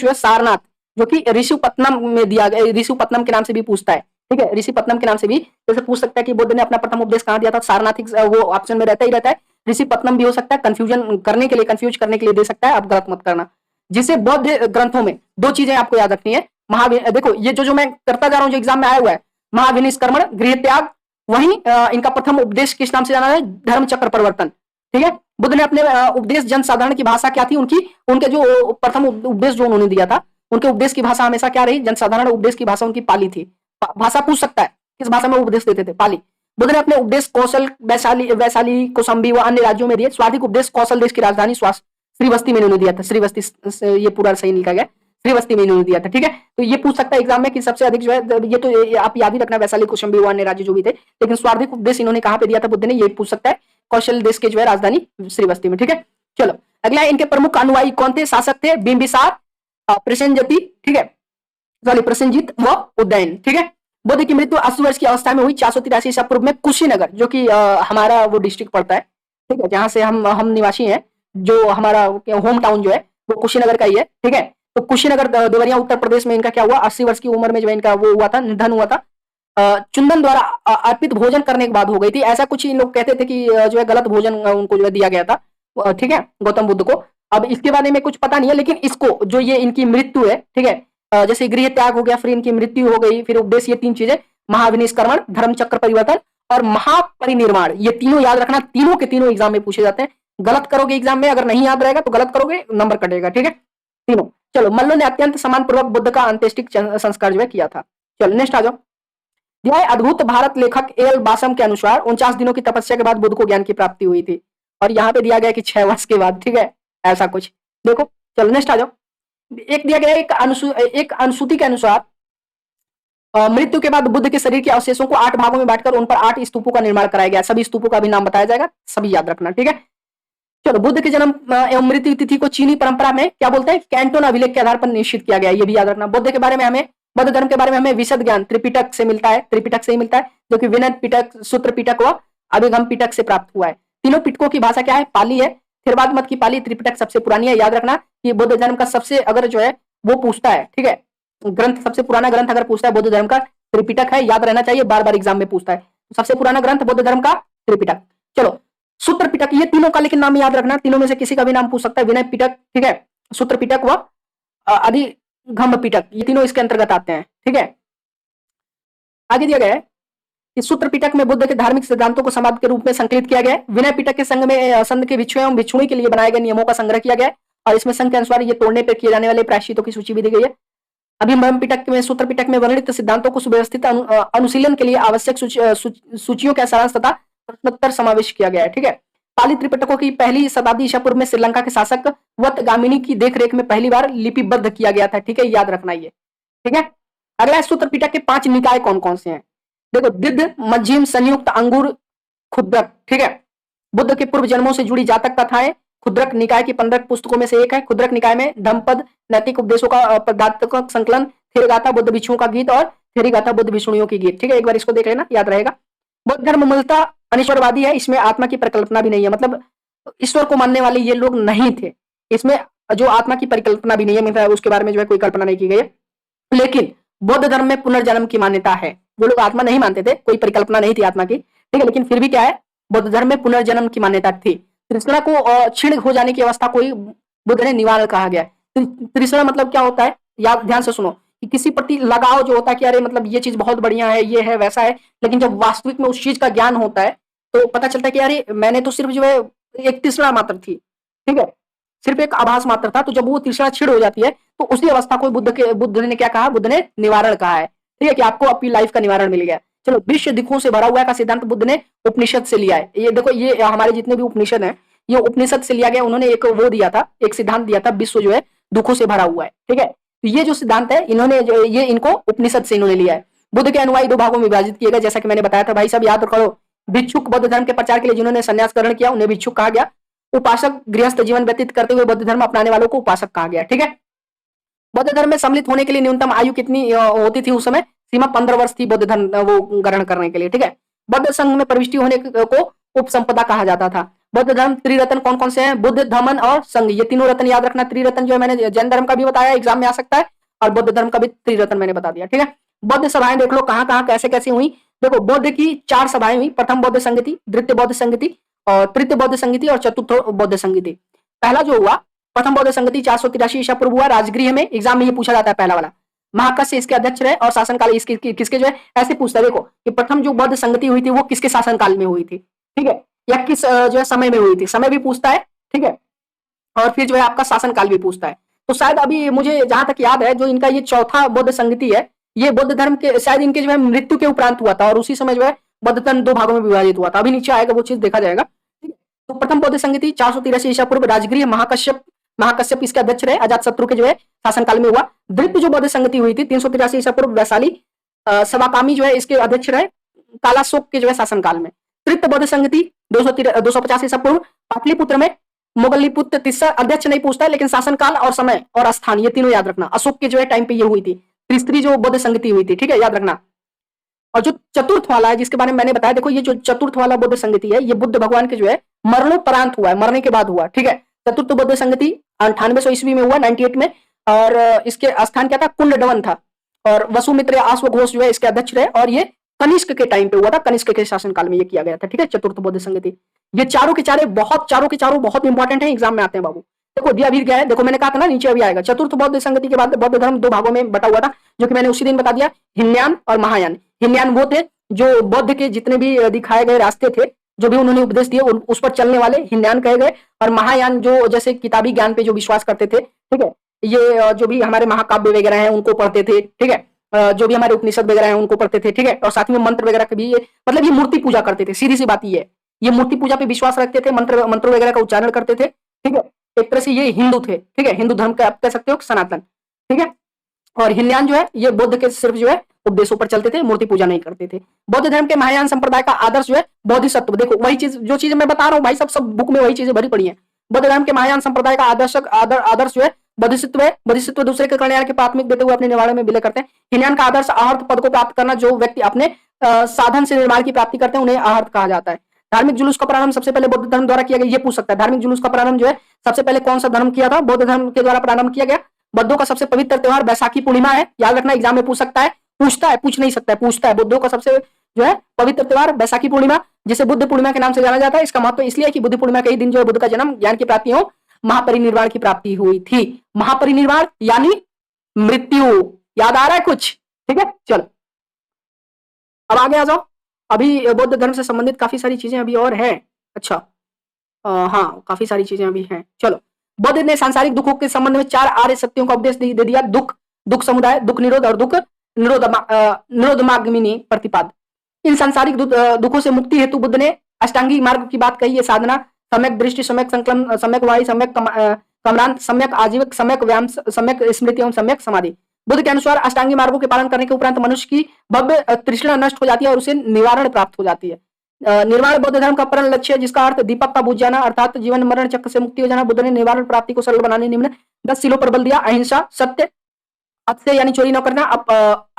जो है सारनाथ, जो कि ऋषिपत्नम में दिया गया, ऋषिपत्नम के नाम से भी पूछता है, ठीक है, ऋषिपत्नम के नाम से भी जैसे पूछ सकता है कि बुद्ध ने अपना प्रथम उपदेश कहाँ दिया था, सारनाथ, वो ऑप्शन में रहता ही रहता है, ऋषिपत्नम भी हो सकता है, कंफ्यूज करने के लिए दे सकता है, आप गलत मत करना। जिसे बौद्ध ग्रंथों में 2 चीजें आपको याद रखनी है, देखो ये जो मैं करता जा रहा हूँ, जो एग्जाम में आया हुआ है, महाविनिष्क्रमण, गृह त्याग, वही इनका प्रथम उपदेश किस नाम से जाना है, धर्म चक्र परिवर्तन, ठीक है। बुद्ध ने अपने उपदेश जन साधारण की भाषा क्या थी, उनके जो प्रथम उपदेश जो उन्होंने दिया था, उनके उपदेश की भाषा हमेशा क्या रही, जनसाधारण उपदेश की भाषा उनकी पाली थी। भाषा पूछ सकता है किस भाषा में उपदेश देते थे, पाली। बुद्ध ने अपने उपदेश कौशल, वैशाली, कौसंबी व अन्य राज्यों में दिए। स्वाधिक उपदेश कौशल देश की राजधानी श्रीवस्ती में इन्होंने दिया था, श्रीवस्ती, ये पूरा सही लिखा गया, श्रीवस्ती में इन्होंने दिया था, ठीक है। तो ये पूछ सकता है एग्जाम में कि सबसे अधिक जो है, ये तो आप याद ही रखना, वैशाली, कौशंबी व अन्य राज्य जो भी थे, लेकिन स्वाधिक उपदेश इन्होंने कहाँ पे दिया था बुद्ध ने, ये पूछ सकता है, कौशल देश के जो है राजधानी श्रीवस्ती में, ठीक है। चलो अगला है, इनके प्रमुख अनुयायी कौन थे, शासक थे बिंबिसार, प्रसेनजति, ठीक है, सॉरी प्रसेनजीत व उदयन, ठीक है। बुद्ध की मृत्यु 80 वर्ष की अवस्था में हुई 483 ईसा पूर्व में कुशीनगर, जो कि हमारा वो डिस्ट्रिक्ट पड़ता है, ठीक है, जहां से हम निवासी हैं, जो हमारा होम टाउन जो है वो कुशीनगर का ही है, ठीक है। तो कुशीनगर देवरिया उत्तर प्रदेश में इनका क्या हुआ, 80 वर्ष की उम्र में जो है इनका वो हुआ था, निधन हुआ था। चुंदन द्वारा अर्पित भोजन करने के बाद हो गई थी, ऐसा कुछ इन लोग कहते थे कि जो है गलत भोजन उनको जो है दिया गया था, ठीक है, गौतम बुद्ध को। अब इसके बारे में कुछ पता नहीं है, लेकिन इसको जो ये इनकी मृत्यु है, ठीक है, जैसे गृह त्याग हो गया, फिर इनकी मृत्यु हो गई, फिर उपदेश, ये 3 चीजें, महाविनिष्क्रमण, धर्म चक्र परिवर्तन और महापरिनिर्वाण, ये तीनों याद रखना, तीनों के तीनों एग्जाम में पूछे जाते हैं। गलत करोगे एग्जाम में, अगर नहीं याद रहेगा तो गलत करोगे नंबर कटेगा, ठीक है, तीनों। चलो, मल्लों ने अत्यंत सम्मान पूर्वक बुद्ध का अंत्येष्टि संस्कार जो है किया था। चलो नेक्स्ट आ जाओ। दिया है, अद्भुत भारत लेखक एल बासम के अनुसार 49 दिनों की तपस्या के बाद बुद्ध को ज्ञान की प्राप्ति हुई थी, और यहाँ पे दिया गया कि 6 वर्ष के बाद, ठीक है, ऐसा कुछ देखो। चलो नेक्स्ट आ जाओ। एक दिया गया एक अनुसूति के अनुसार मृत्यु के बाद बुद्ध के शरीर के अवशेषों को 8 भागों में बांटकर उन पर 8 स्तूपों का निर्माण कराया गया। सभी स्तूपों का भी नाम बताया जाएगा, सभी याद रखना, ठीक है। चलो, बुद्ध के जन्म एवं मृत्यु तिथि को चीनी परंपरा में क्या बोलते हैं, कैंटोन अभिलेख के आधार पर निश्चित किया गया, ये भी याद रखना। बुद्ध के बारे में हमें, बौद्ध धर्म के बारे में हमें विशद ज्ञान त्रिपिटक से मिलता है, त्रिपिटक से ही मिलता है, जो कि विनय पिटक, सूत्र पिटक व अभिगम पिटक से प्राप्त हुआ है। तीनों पिटकों की भाषा क्या है, पाली है, थिरवाद मत की पाली, त्रिपिटक सबसे पुरानी है, याद रखना। कि बुद्ध धर्म का सबसे, अगर जो है वो पूछता है, ठीक है, ग्रंथ, सबसे पुराना ग्रंथ अगर पूछता है बुद्ध धर्म का, त्रिपिटक है, याद रहना चाहिए, बार बार एग्जाम में पूछता है। सबसे पुराना ग्रंथ बुद्ध धर्म का त्रिपिटक। चलो, सूत्र पिटक, ये तीनों का लेकिन नाम याद रखना, तीनों में से किसी का भी नाम पूछ सकता है, विनय पिटक, ठीक है, सूत्र पिटक व अधिगम पिटक, ये तीनों इसके अंतर्गत आते हैं, ठीक है। आगे दिया गया है कि सूत्र पिटक में बुद्ध के धार्मिक सिद्धांतों को समाप्त के रूप में संकलित किया गया है। विनय पिटक के संग में संघ के भिक्षु एवं भिक्षुणी के लिए बनाए गए नियमों का संग्रह किया गया है, और इसमें संघ के अनुसार ये तोड़ने पर किए जाने वाले प्रायश्चितों की सूची भी दी गई है। अभिगम पिटक में, सूत्र पिटक में वर्णित सिद्धांतों को सुव्यवस्थित अनुशीलन के लिए आवश्यक सूचियों का सारांश तथा प्रश्नोत्तर समावेश किया गया है, ठीक है। पाली त्रिपिटकों की पहली शताब्दी ईसा पूर्व में श्रीलंका के शासक वतगामिनी की देखरेख में पहली बार लिपिबद्ध किया गया था, ठीक है, याद रखना ये, ठीक है। अगला सूत्र पिटक के 5 निकाय कौन कौन से हैं, देखो, दिद्ध, मध्यम, संयुक्त, अंगुर, खुद्रक, ठीक है। बुद्ध के पूर्व जन्मों से जुड़ी जातक कथाएं खुद्रक निकाय की 15 पुस्तकों में से एक है। खुद्रक निकाय में धम्मपद, नैतिक उपदेशों का पदार्थक संकलन, थेरगाथा बुद्ध भिक्षुओं का गीत और थेरीगाथा बुद्ध भिक्षुणियों की गीत, ठीक है, एक बार इसको देख लेना, याद रहेगा। बौद्ध धर्म मूलतः अनिश्वरवादी है, इसमें आत्मा की परिकल्पना भी नहीं है, मतलब ईश्वर को मानने वाले ये लोग नहीं थे, इसमें जो आत्मा की परिकल्पना भी नहीं है, मतलब उसके बारे में जो है कोई कल्पना नहीं की गई है। लेकिन बौद्ध धर्म में पुनर्जन्म की मान्यता है, जो लोग आत्मा नहीं मानते थे, कोई परिकल्पना नहीं थी आत्मा की, ठीक है, लेकिन फिर भी क्या है, बौद्ध धर्म में पुनर्जन्म की मान्यता थी। तृष्णा को क्षीण हो जाने की अवस्था को बुद्ध ने निवारण कहा गया। तृष्णा मतलब क्या होता है, याद ध्यान से सुनो, कि किसी प्रति लगाव जो होता है कि अरे मतलब ये चीज बहुत बढ़िया है, ये है, वैसा है, लेकिन जब वास्तविक में उस चीज का ज्ञान होता है तो पता चलता है कि अरे मैंने तो सिर्फ जो है एक तृष्णा मात्र थी, ठीक है, सिर्फ एक आभास मात्र था। तो जब वो तृष्णा क्षीण हो जाती है तो उसी अवस्था को बुद्ध ने क्या कहा, बुद्ध ने निवारण कहा है, ठीक है, कि आपको अपनी लाइफ का निवारण मिल गया। चलो, विश्व दिखों से भरा हुआ का सिद्धांत बुद्ध ने उपनिषद से लिया है। ये देखो, ये हमारे जितने भी उपनिषद हैं ये उपनिषद से लिया गया, उन्होंने एक वो दिया था, एक सिद्धांत दिया था, विश्व जो है दुखों से भरा हुआ है, ठीक है। तो ये जो सिद्धांत है इन्होंने ये इनको उपनिषद से इन्होंने लिया है। बुद्ध के अनुयायी 2 भागों में विभाजित किए गए, जैसा कि मैंने बताया था, भाई सब याद करो। भिक्षुक, बौद्ध धर्म के प्रचार के लिए जिन्होंने संन्यास ग्रहण किया उन्हें भिक्षुक कहा गया। उपासक, गृहस्थ जीवन व्यतीत करते हुए बौद्ध धर्म अपनाने वालों को उपासक कहा गया, ठीक है। बौद्ध धर्म में सम्मिलित होने के लिए न्यूनतम आयु कितनी होती थी उस समय, सीमा 15 वर्ष थी बौद्ध धर्म वो ग्रहण करने के लिए, ठीक है। बौद्ध संघ में प्रविष्टि होने को उपसंपदा कहा जाता था। बौद्ध धर्म त्रिरत्न कौन कौन से हैं, बुद्ध, धम्म और संघ, ये तीनों रत्न याद रखना। त्रिरत्न जो है मैंने जैन धर्म का भी बताया, एग्जाम में आ सकता है, और बौद्ध धर्म का भी त्रिरत्न मैंने बता दिया, ठीक है। बौद्ध सभाएं देख लो कहां कहां कैसे कैसे हुई। देखो, बौद्ध की 4 सभाएं हुई, प्रथम बौद्ध संघ थी, द्वितीय बौद्ध संघ थी, और तृतीय बौद्ध संघ थी, और चतुर्थ बौद्ध संघ थी। पहला जो हुआ प्रथम बौद्ध संघ थी 483 ईसा पूर्व हुआ, राजगृह में, एग्जाम में ये पूछा जाता है पहला वाला। महाकस्य इसके अध्यक्ष रहे और शासनकाल इसके किसके जो है ऐसे पूछता है। देखो कि प्रथम जो बौद्ध संगति हुई थी वो किसके शासनकाल में हुई थी, ठीक है, या किस जो है समय में हुई थी, समय भी पूछता है, ठीक है, और फिर जो है आपका शासनकाल भी पूछता है। तो शायद अभी मुझे जहां तक याद है जो इनका ये चौथा बौद्ध संगति है, ये बौद्ध धर्म के शायद इनके जो है मृत्यु के उपरांत हुआ था, और उसी समय जो है बौद्ध धर्म 2 भागों में विभाजित हुआ था। अभी नीचे आएगा वो चीज देखा जाएगा, ठीक है। तो प्रथम बौद्ध संगति 483 ईसा पूर्व, राजगृह, महाकश्यप इसके अध्यक्ष रहे, अजातशत्रु के जो है शासनकाल में हुआ। द्वितीय जो बौद्ध संगति हुई थी 383 ईसा पूर्व, वैशाली सवाकामी जो है इसके अध्यक्ष रहे, कालाशोक के जो है शासनकाल में। तृतीय बौद्ध संगति 250 ईसा पूर्व, पाटलिपुत्र में मोगलीपुत्र तीसरा अध्यक्ष नहीं पूछता है, लेकिन शासनकाल और समय और स्थान ये तीनों याद रखना। अशोक के जो है टाइम पे ये हुई थी, तीसरी जो बौद्ध संगति हुई थी, ठीक है, याद रखना। और जो चतुर्थ वाला है जिसके बारे में मैंने बताया, देखो ये जो चतुर्थ वाला बौद्ध संगति है, ये बुद्ध भगवान के जो है मरणोपरांत हुआ है, मरने के बाद हुआ, ठीक है। चतुर्थ बौद्ध संगति 9800 ईस्वी में हुआ, 98 में। और इसके स्थान क्या था, कुंडडवन था। और वसुमित्र अश्वघोष जो है इसके अध्यक्ष रहे, और ये कनिष्क के टाइम पे हुआ था, कनिष्क के शासनकाल में ये किया गया था, ठीक है, चतुर्थ बौद्ध संगति। ये चारों के चारों बहुत इंपॉर्टेंट है, एग्जाम में आते हैं बाबू। देखो दिया भी गया है, देखो मैंने कहा था ना नीचे अभी आएगा। चतुर्थ बौद्ध संगति के बाद बौद्ध धर्म दो भागों में बटा हुआ था, जो कि मैंने उसी दिन बता दिया, हिनयान और महायान। हिनयान वो थे जो बौद्ध के जितने भी दिखाए गए रास्ते थे, जो भी उन्होंने उपदेश दिए उस पर चलने वाले हिनयान कहे गए। और महायान जो जैसे किताबी ज्ञान पे जो विश्वास करते थे, ठीक है, ये जो भी हमारे महाकाव्य वगैरह हैं उनको पढ़ते थे, ठीक है, जो भी हमारे उपनिषद वगैरह हैं उनको पढ़ते थे, ठीक है। और साथ में मंत्र वगैरह के भी ये मतलब ये मूर्ति पूजा करते थे, सीधी सी बात ये मूर्ति पूजा पे विश्वास रखते थे, मंत्र वगैरह का उच्चारण करते थे, ठीक है। एक तरह से ये हिंदू थे, ठीक है, हिंदू धर्म का आप कह सकते हो सनातन, ठीक है। और हिनयान जो है ये बुद्ध के सिर्फ जो है उपदेशों पर चलते थे, मूर्ति पूजा नहीं करते थे। बौद्ध धर्म के महायान संप्रदाय का आदर्श जो है बोधिसत्व, देखो वही चीज जो चीज मैं बता रहा हूँ भाई, सब बुक में वही चीजें भरी पड़ी है। बौद्ध धर्म के महायान संप्रदाय का आदर्श जो है बोधिसत्व है। बोधिसत्व दूसरे के कल्याण के प्राथमिक देते हुए अपने निवारण में विलय करते हैं। हिनयान का आदर्श आहर्त पद को प्राप्त करना, जो व्यक्ति अपने साधन से निर्माण की प्राप्ति करते हैं उन्हें आहर्त कहा जाता है। धार्मिक जुलूस का प्रारंभ सबसे पहले बौद्ध धर्म द्वारा किया गया, ये पूछ सकता है। धार्मिक जुलूस का प्रारंभ जो है सबसे पहले कौन सा धर्म किया था, बौद्ध धर्म के द्वारा प्रारंभ किया गया। बुद्धों का सबसे पवित्र त्योहार बैसाखी पूर्णिमा है, याद रखना, एग्जाम में पूछ सकता है, पूछता है, पूछ नहीं सकता है, पूछता है। बुद्धों का सबसे जो है पवित्र त्योहार बैसाखी पूर्णिमा, जिसे बुद्ध पूर्णिमा के नाम से जाना जाता है। इसका महत्व इसलिए कि बुद्ध पूर्णिमा के ही दिन जो है बुद्ध का जन्म, ज्ञान की प्राप्ति हो, महापरिनिर्वाण की प्राप्ति हुई थी। महापरिनिर्वाण यानी मृत्यु, याद आ रहा है कुछ, ठीक है। चलो अब आगे आ जाओ। अभी बौद्ध धर्म से संबंधित काफी सारी चीजें अभी और है। अच्छा हाँ, काफी सारी चीजें अभी हैं। चलो, बुद्ध ने सांसारिक दुखों के संबंध में 4 आर्य सत्यों का उपदेश दे दिया। दुख समुदाय, दुख निरोध और दुख निरोधमार्गमिनी प्रतिपाद। इन सांसारिक दुखों से मुक्ति हेतु बुद्ध ने अष्टांगिक मार्ग की बात कही है। साधना, सम्यक दृष्टि, सम्यक संकल्प, सम्यक वाणी, सम्यक कमरांत, सम्यक आजीवक, सम्यक व्यायाम, सम्यक स्मृति एवं सम्यक समाधि। बुद्ध के अनुसार अष्टांगी मार्गों के पालन करने के उपरांत मनुष्य की भव्य तृष्णा नष्ट हो जाती है और उसे निवारण प्राप्त हो जाती है। निर्वाण बौद्ध धर्म का परम लक्ष्य है, जिसका अर्थ दीपक का बुझ जाना अर्थात जीवन मरण चक्र से मुक्ति हो जाना। बुद्ध ने निवारण प्राप्ति को सरल बनाने निम्न 10 सीलों पर बल दिया। अहिंसा, सत्य, अत्य यानी चोरी न करना,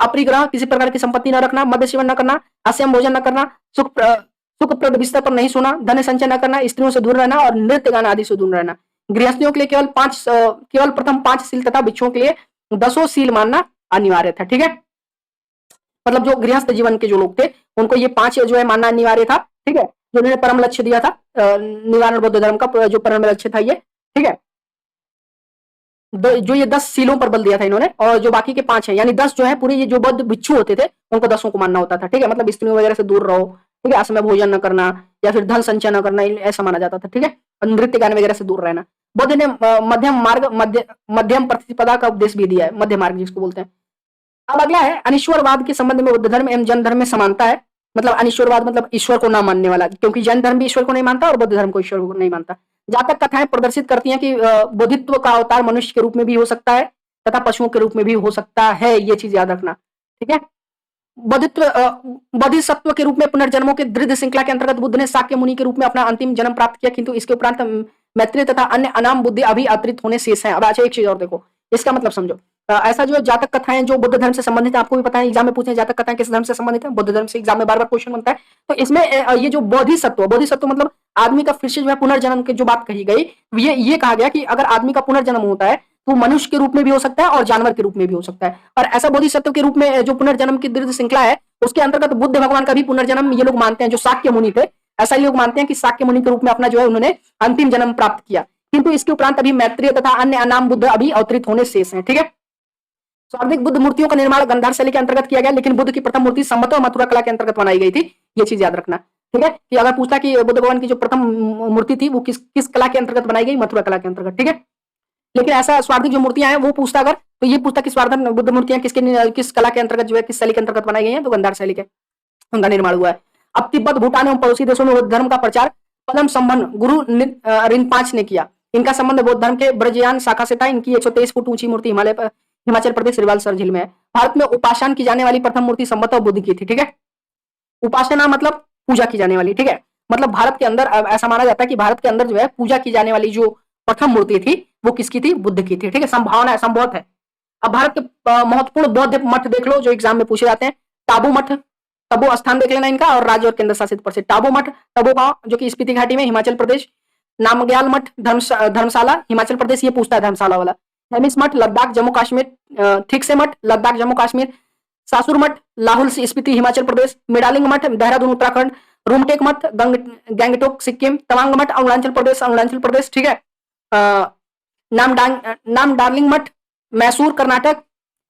अपरिग्रह, किसी प्रकार की संपत्ति न रखना, मद्य सेवन न करना, असम भोजन न करना, सुखप्रद बिस्तर पर नहीं सोना, धन संचय न करना, स्त्रियों से दूर रहना और नृत्य गाना आदि से दूर रहना। गृहस्थियों के लिए केवल प्रथम 5 सील तथा भिक्षुओं के लिए 10 सील मानना अनिवार्य था, ठीक है। मतलब जो गृहस्थ जीवन के जो लोग थे उनको ये 5 जो है मानना अनिवार्य था, ठीक है। जो उन्होंने परम लक्ष्य दिया था, निवारण बौद्ध धर्म का जो परम लक्ष्य था ये, ठीक है। जो ये 10 सीलों पर बल दिया था इन्होंने, और जो बाकी के 5 हैं यानी 10 जो है पूरे ये जो बौद्ध भिक्षु होते थे उनको 10 को मानना होता था, ठीक है। मतलब स्त्रियों वगैरह से दूर रहो, ठीक है, असमय भोजन न करना या फिर धन संचय न करना, ऐसा माना जाता था, ठीक है। नृत्य गान वगैरह से दूर रहना। बुद्ध ने मध्यम प्रतिपदा का उपदेश भी दिया है, मध्य मार्ग जिसको बोलते हैं। अब अगला है अनिश्वरवाद के संबंध में बुद्ध धर्म एवं जैन धर्म में समानता है। मतलब अनिश्वरवाद मतलब ईश्वर को ना मानने वाला, क्योंकि जैन धर्म भी ईश्वर को नहीं मानता और बुद्ध धर्म को ईश्वर को नहीं मानता। जातक कथाएं प्रदर्शित करती हैं कि बोधित्व का अवतार मनुष्य के रूप में भी हो सकता है तथा पशुओं के रूप में भी हो सकता है, ये चीज याद रखना, ठीक है। बोधिसत्व के रूप में पुनर्जन्मों के दृढ़ श्रृंखला के अंतर्गत बुद्ध ने शाक्य मुनि के रूप में अपना अंतिम जन्म प्राप्त किया, किंतु इसके उपरांत मैत्रेय तथा अन्य अनाम बुद्धि अभी अतिरिक्त होने शेष हैं। अब अच्छा एक चीज और देखो, इसका मतलब समझो। ऐसा जो जातक कथाएं जो बुद्ध धर्म से संबंधित है, आपको भी पता है एग्जाम में पूछे जातक कथाएं किस धर्म से संबंधित है, बुद्ध धर्म से एग्जाम में बार बार क्वेश्चन बनता है। तो इसमें ये जो बोधिसत्व मतलब आदमी का फिर से जो है पुनर्जन्म की जो बात कही गई, ये कहा गया कि अगर आदमी का पुनर्जन्म होता है तो मनुष्य के रूप में भी हो सकता है और जानवर के रूप में भी हो सकता है। और ऐसा बोधिसत्व के रूप में जो पुनर्जन्म की दीर्घ श्रृंखला है उसके अंतर्गत बुद्ध भगवान का भी पुनर्जन्म ये लोग मानते हैं, जो शाक्य मुनि थे। ऐसा लोग मानते हैं कि शाक्य मुनि के रूप में अपना जो है उन्होंने अंतिम जन्म प्राप्त किया, किंतु इसके उपरांत अभी मैत्रेय तथा अन्य अनाम बुद्ध अभी अवतरित होने शेष हैं, ठीक है। स्वार्थिक बुद्ध मूर्तियों का निर्माण गांधार शैली के अंतर्गत किया गया, लेकिन बुद्ध की प्रथम मूर्ति संवत और मथुरा कला के अंतर्गत बनाई गई थी, ये चीज याद रखना, ठीक है। कि अगर पूछता कि बुद्ध भगवान की जो प्रथम मूर्ति थी वो किस कला के अंतर्गत बनाई गई, मथुरा कला के अंतर्गत, ठीक है। लेकिन ऐसा स्वार्थिक जो मूर्तियां हैं वो पूछता अगर, तो ये पूछता कि स्वार्थिक बुद्ध मूर्तियां किस कला के अंतर्गत जो है किस शैली के अंतर्गत बनाई गई है, तो गांधार शैली के उनका निर्माण हुआ है। अब तिब्बत, भूटान एवं पड़ोसी देशों में बौद्ध धर्म का प्रचार पदम संबंध गुरु रिनपाच ने किया। इनका संबंध बौद्ध धर्म के ब्रजयान शाखा से था। इनकी 123 फुट ऊंची मूर्ति हिमाचल प्रदेश रिवालसर झील में है। भारत में उपासना की जाने वाली प्रथम मूर्ति संवत बुद्ध की थी, ठीक है। उपासना मतलब पूजा की जाने वाली, ठीक है। मतलब भारत के अंदर ऐसा माना जाता है कि भारत के अंदर जो है पूजा की जाने वाली जो प्रथम मूर्ति थी वो किसकी थी? बुद्ध की थी। ठीक है, संभावना है, संभवत है। अब भारत के महत्वपूर्ण बौद्ध मठ देख लो जो एग्जाम में पूछे जाते हैं। टाबू मठ, तबो स्थान देख लेना इनका, और राज्य और केंद्र शासित प्रदेश। टाबू मठ, तबो गांव जो कि स्पीति घाटी में, हिमाचल प्रदेश। नामग्याल मठ धर्मशाला हिमाचल प्रदेश, ये पूछता है धर्मशाला वाला। हेमिस मठ लद्दाख जम्मू कश्मीर, ठीक से मठ लद्दाख जम्मू कश्मीर। सासुर मठ लाहौल स्पीति हिमाचल प्रदेश। मिडालिंग मठ देहरादून उत्तराखंड। रूमटेक मठ गैंगटोक सिक्किम। तवांग मठ अरुणाचल प्रदेश, अरुणाचल प्रदेश। ठीक है, नाम डार्लिंग मठ मैसूर कर्नाटक।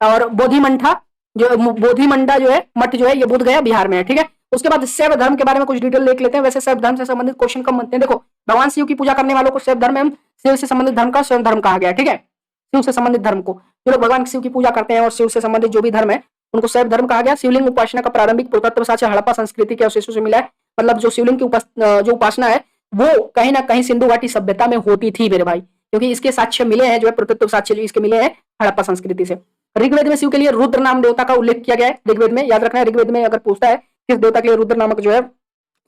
और बोधिमंठा जो बोधिमंडा जो है मठ जो है ये बोध गया बिहार में है। ठीक है, उसके बाद शैव धर्म के बारे में कुछ डिटेल देख लेते हैं। वैसे शैव धर्म से संबंधित क्वेश्चन कम बनते हैं। देखो, भगवान शिव की पूजा करने वालों को शैव धर्म एवं शिव से संबंधित धर्म का शैव धर्म कहा गया है। ठीक है, शिव से संबंधित धर्म को, जो लोग भगवान शिव की पूजा करते हैं और शिव से संबंधित जो भी धर्म है उनको शैव धर्म कहा गया। शिवलिंग उपासना का प्रारंभिक पुरातत्व साक्ष्य हड़प्पा संस्कृति के अवशेषों से मिला है। मतलब जो शिवलिंग की जो उपासना है वो कहीं ना कहीं सिंधु घाटी सभ्यता में होती थी मेरे भाई, क्योंकि इसके साक्ष्य मिले हैं, जो है पुरातत्व साक्ष्य जो इसके मिले हैं हड़प्पा संस्कृति से। ऋग्वेद में शिव के लिए रुद्र नाम देवता का उल्लेख किया गया है। ऋग्वेद में याद रखना है, ऋग्वेद में अगर पूछता है किस देवता के लिए रुद्र नामक जो है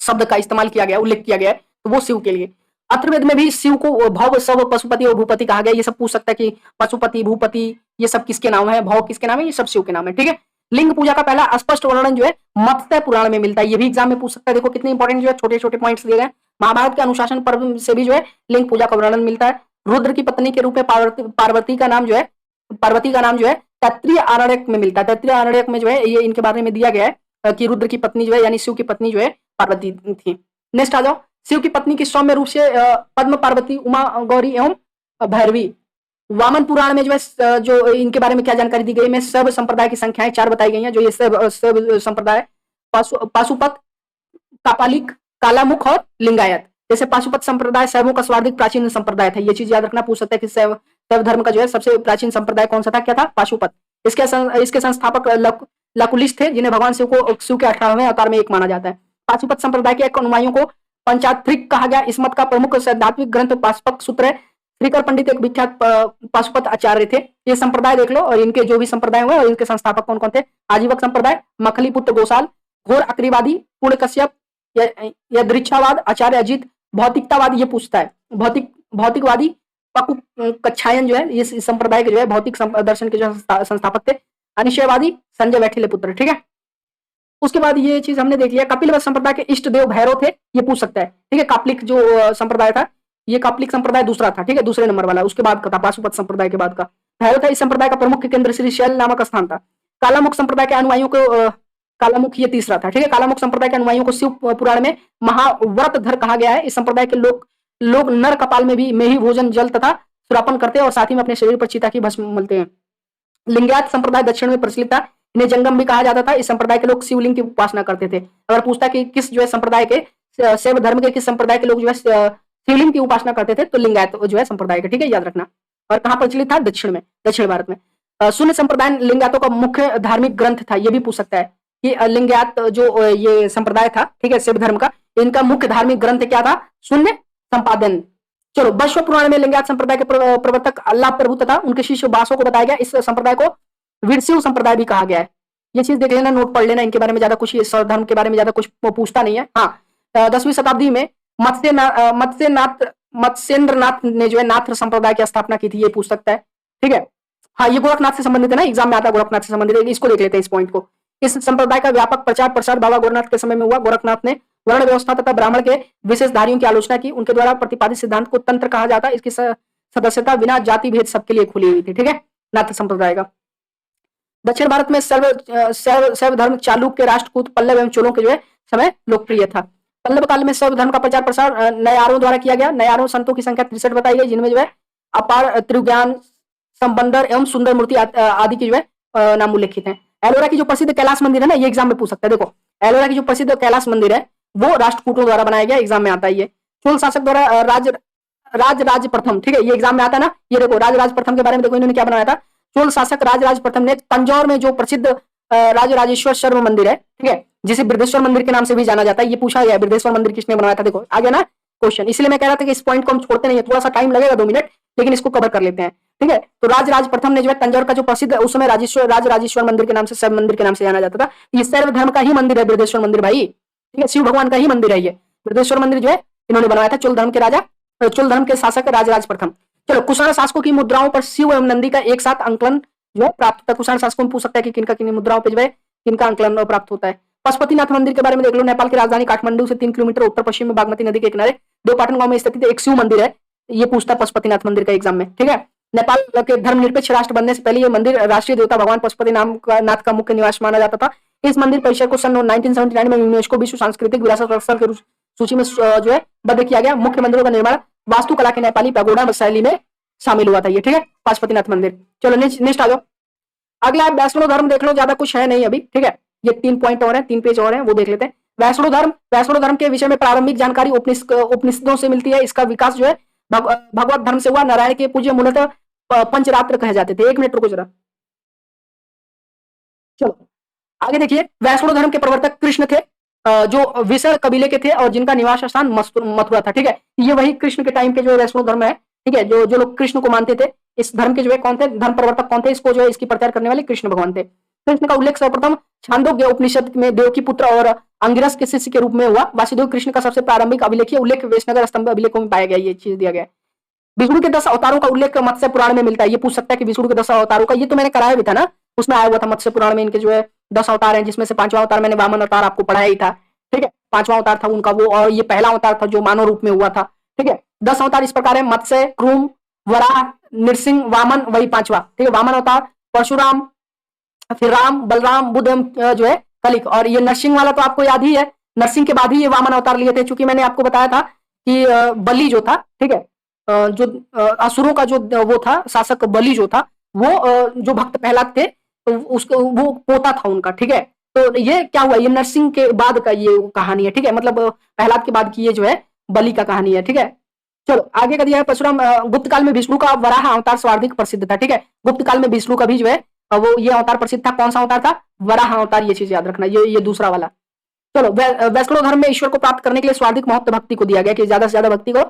शब्द का इस्तेमाल किया गया, उल्लेख किया गया है, तो वो शिव के लिए। अथर्ववेद में भी शिव को भव, सब, पशुपति और भूपति कहा गया। ये सब पूछ सकता है कि पशुपति, भूपति ये सब किसके नाम है, भव किसके नाम है, ये सब शिव के नाम है। ठीक है, लिंग पूजा का पहला स्पष्ट वर्णन जो है मत्स्य पुराण में मिलता है। ये भी एग्जाम में पूछ सकता है। देखो कितने इंपॉर्टेंट जो है छोटे छोटे पॉइंट्स दिए गए। महाभारत के अनुशासन पर्व से भी जो है लिंग पूजा का वर्णन मिलता है। रुद्र की पत्नी के रूप में पार्वती का नाम जो है तैत्तिरीय आरण्यक में मिलता है। तैत्तिरीय आरण्यक में जो है ये इनके बारे में दिया गया है कि रुद्र की पत्नी जो है यानी शिव की पत्नी जो है पार्वती थी। नेक्स्ट आ जाओ, शिव की पत्नी की सौम्य रूप से पद्म, पार्वती, उमा, गौरी एवं भैरवी। वामन पुराण में जो है जो इनके बारे में क्या जानकारी दी गई है, शैव संप्रदाय की संख्याएं 4 बताई गई हैं। जो ये शैव संप्रदाय पाशुपत, कापालिक, कालामुख और लिंगायत। जैसे पाशुपत संप्रदाय शैवों का सर्वाधिक प्राचीन संप्रदाय था। ये चीज याद रखना, पूछ सकता है कि शैव धर्म का जो है सबसे प्राचीन संप्रदाय कौन सा था, क्या था, पाशुपत। इसके संस्थापक लकुलिश थे, जिन्हें भगवान शिव के 18वें अवतार में एक माना जाता है। पाशुपत संप्रदाय के अनुयायियों को पंचात्रिक कहा गया। इस मत का प्रमुख सैद्धांतिक ग्रंथ पाशुपत सूत्र है। श्रीकर पंडित एक विख्यात पाशुपत आचार्य थे। ये संप्रदाय देख लो, और इनके जो भी संप्रदाय हुए और इनके संस्थापक कौन कौन थे। आजीवक संप्रदाय, मखलीपुत्र गोसाल, घोर अक्रिवादी, पूर्ण कश्यप, यदृच्छावाद, आचार्य अजित। भौतिकतावाद ये पूछता है, भौतिकवादी पकु कच्छायन जो है ये संप्रदाय के जो है भौतिक दर्शन के जो संस्थापक थे। अनिश्चयवादी संजय वैठिल्य पुत्र। ठीक है, उसके बाद ये चीज हमने देख लिया। कपिल संप्रदाय के इष्ट देव भैरव थे, ये पूछ सकता है। ठीक है, कापलिक जो संप्रदाय था, ये कापलिक संप्रदाय दूसरा था। ठीक है, दूसरे नंबर वाला, उसके बाद का था पाशुपत संप्रदाय के बाद का। भैरव था इस संप्रदाय का प्रमुख केंद्र श्रीशैल नामक स्थान था। कालामुख संप्रदाय के अनुयायियों को कालामुख ये तीसरा था। ठीक है, कालामुख संप्रदाय के अनुयायियों को शिव पुराण में महाव्रतधर कहा गया है। इस संप्रदाय के लोग नर कपाल में ही भोजन, जल तथा सुरापन करते हैं और साथ ही में अपने शरीर पर चिता की भस्म मलते हैं। लिंगायत संप्रदाय दक्षिण में प्रचलित था। इन्हें जंगम भी कहा जाता था। इस संप्रदाय के लोग शिवलिंग की उपासना करते थे। अगर पूछता है कि किस जो है संप्रदाय के, शैव धर्म के किस संप्रदाय के लोग जो है शिवलिंग की उपासना करते थे, तो लिंगायत जो है संप्रदाय के। ठीक है, याद रखना। और कहाँ प्रचलित था? दक्षिण में, दक्षिण भारत में। शून्य संप्रदाय लिंगायतों का मुख्य धार्मिक ग्रंथ था। ये भी पूछ सकता है कि लिंगायत जो ये संप्रदाय था, ठीक है, शिव धर्म का, इनका मुख्य धार्मिक ग्रंथ क्या था? शून्य संपादन। चलो, बश्व पुराण में लिंगायत संप्रदाय के प्रवर्तक अल्लाह प्रभु तथा उनके शिष्य बासों को बताया गया। इस संप्रदाय को वीरशिव संप्रदाय भी कहा गया है। ये चीज देख लेना, नोट पढ़ लेना, इनके बारे में ज्यादा कुछ, इस धर्म के बारे में ज्यादा कुछ पूछता नहीं है। हाँ, 10वीं शताब्दी में मत्स्येंद्रनाथ ने जो है नाथ संप्रदाय की स्थापना की थी। ये पूछ सकता है। ठीक है, हाँ, ये गोरखनाथ से संबंधित है ना, एग्जाम में आता है, गोरखनाथ से संबंधित है। इसको देख लेते हैं, इस पॉइंट को। इस संप्रदाय का व्यापक प्रचार प्रसार बाबा गोरखनाथ के समय में हुआ। गोरखनाथ ने वर्ण व्यवस्था तथा ब्राह्मण के विशेष धारियों की आलोचना की। उनके द्वारा प्रतिपादित सिद्धांत को तंत्र कहा जाता है। इसकी सदस्यता बिना जाति भेद सबके लिए खुली हुई थी। ठीक है, नाथ संप्रदाय का। दक्षिण भारत में शैव धर्म चालुक्य, राष्ट्रकूट, पल्लव एवं चोलों के जो है समय लोकप्रिय था। पल्लव काल में शैव धर्म का प्रचार प्रसार नयारों द्वारा किया गया। नयारों संतों की संख्या 63 बताई गई, जिनमें जो है अपार त्रिज्ञान, संबंदर एवं सुंदर मूर्ति आदि की जो है नाम उल्लेखित है। एलोरा की जो प्रसिद्ध कैलाश मंदिर है ना, ये एग्जाम में पूछ सकता है। देखो, एलोरा की जो प्रसिद्ध कैलाश मंदिर है वो राष्ट्रकूटों द्वारा बनाया गया, एग्जाम में आता है। ये चोल शासक द्वारा राज प्रथम, ठीक है, ये एग्जाम में आता है ना। ये देखो, राज प्रथम के बारे में देखो, इन्होंने क्या बनाया था। चोल शासक राज प्रथम ने तंजौर में जो प्रसिद्ध राजराजेश्वर शर्व मंदिर है, ठीक है, जिसे बृहदेश्वर मंदिर के नाम से भी जाना जाता है, ये पूछा गया बृहदेश्वर मंदिर किसने बनाया था। देखो आ गया ना क्वेश्चन। इसलिए मैं कह रहा था कि इस पॉइंट को हम छोड़ते नहीं है, थोड़ा सा टाइम लगेगा 2 मिनट, लेकिन इसको कवर कर लेते हैं। ठीक है, तो राज प्रथम ने जो है तंजौर का जो प्रसिद्ध उस समय राजराजेश्वर मंदिर के नाम से, शैव मंदिर के नाम से जाना जाता था। ये शैव धर्म का ही मंदिर है बृहदेश्वर मंदिर भाई। ठीक है, शिव भगवान का ही मंदिर है ये। बृहदेश्वर मंदिर जो है इन्होंने बनवाया था चोल धर्म के राजा, चोल धर्म के शासक राजराज प्रथम। चलो, कुषाण शासकों की मुद्राओं पर शिव एवं नंदी का एक साथ अंकलन जो है प्राप्त होता है। कुषाण शासकों में पूछ सकता है कि किनका किन मुद्राओं पर जो है किनका अंकलन प्राप्त होता है। पशुपतिनाथ मंदिर के बारे में देख लो, नेपाल की राजधानी काठमांडू से 3 किलोमीटर उत्तर पश्चिम में बागमती नदी के किनारे देवपाटन गांव में स्थित एक शिव मंदिर है। ये पूछता है पशुपतिनाथ मंदिर का एग्जाम में, ठीक है। नेपाल के धर्मनिरपेक्ष राष्ट्र बनने से पहले ये मंदिर राष्ट्रीय देवता भगवान पशुपति नाथ का मुख्य निवास माना जाता था। इस मंदिर परिसर को सन 1979 में यूनेस्को विश्व सांस्कृतिक विरासत स्थल के सूची में जो है बद्ध किया गया। मुख्य मंदिरों का निर्माण वास्तुकला के नेपाली पैगोडा शैली में शामिल हुआ था ये, ठीक है, पशुपतिनाथ मंदिर। चलो नेक्स्ट आ जाओ। अगला है वैष्णव धर्म, देख लो, ज्यादा कुछ है नहीं अभी, ठीक है। ये 3 पॉइंट और है, 3 पेज और है, वो देख लेते हैं। वैष्णव धर्म के विषय में प्रारंभिक जानकारी उपनिषदों से मिलती है। इसका विकास जो है भगवत धर्म से हुआ। नारायण के पूज्य मूलतः पंचरात्र कहे जाते थे। 1 मिनट रुको जरा। चलो आगे देखिए, वैष्णव धर्म के प्रवर्तक कृष्ण थे, जो विसर कबीले के थे और जिनका निवास स्थान मथुरा था, ठीक है। ये वही कृष्ण के टाइम के जो वैष्णव धर्म है, ठीक है, जो लोग कृष्ण को मानते थे। इस धर्म के जो है कौन थे, धर्म प्रवर्तक कौन थे, इसको जो है इसकी प्रचार करने वाले कृष्ण भगवान थे। कृष्ण का उल्लेख सर्वप्रथम छांदोग्य उपनिषद में देवकी पुत्र और अंगिरस के शिष्य के रूप में हुआ। वासुदेव कृष्ण का सबसे प्रारंभिक अभिलेखीय उल्लेख वेशनगर स्तंभ अभिलेखों में पाया गया, ये चीज दिया गया। विष्णु के 10 अवतारों का उल्लेख मत्स्य पुराण में मिलता है। ये पूछ सकता है कि विष्णु के 10 अवतारों का, ये तो मैंने कराया भी था ना, उसमें आया हुआ था मत्स्य पुराण में इनके जो है 10 अवतार हैं, जिसमें से 5वां अवतार मैंने वामन अवतार आपको पढ़ाया ही था, ठीक है। 5वां अवतार था उनका वो, और ये पहला अवतार था जो मानव रूप में हुआ था, ठीक है। 10 अवतार इस प्रकार है, मत्स्य, क्रूम, वराह, नृसिंह, वामन, वही 5वां, ठीक है। वामन अवतार परशुराम, फिर राम, बलराम, बुद्ध जो है कलिक, और ये नरसिंह वाला तो आपको याद ही है। नरसिंह के बाद ही ये वामन अवतार लिए थे, चूंकि मैंने आपको बताया था कि बलि जो था, ठीक है, जो असुरों का जो वो था शासक बलि जो था, वो जो भक्त प्रहलाद थे उसको वो पोता था उनका, ठीक है। तो ये क्या हुआ, ये नरसिंह के बाद का ये कहानी है, ठीक है, मतलब प्रहलाद के बाद की ये जो है बलि का कहानी है, ठीक है। चलो आगे का दिया है परशुराम। गुप्त काल में विष्णु का वराह अवतार सर्वाधिक प्रसिद्ध था, ठीक है। गुप्त काल में विष्णु का भी जो है वो ये अवतार प्रसिद्ध था। कौन सा अवतार था, वराह अवतार, ये चीज याद रखना, ये दूसरा वाला। चलो, वैष्णव धर्म में ईश्वर को प्राप्त करने के लिए स्वार्थिक महत्व भक्ति को दिया गया कि ज्यादा से ज्यादा भक्ति को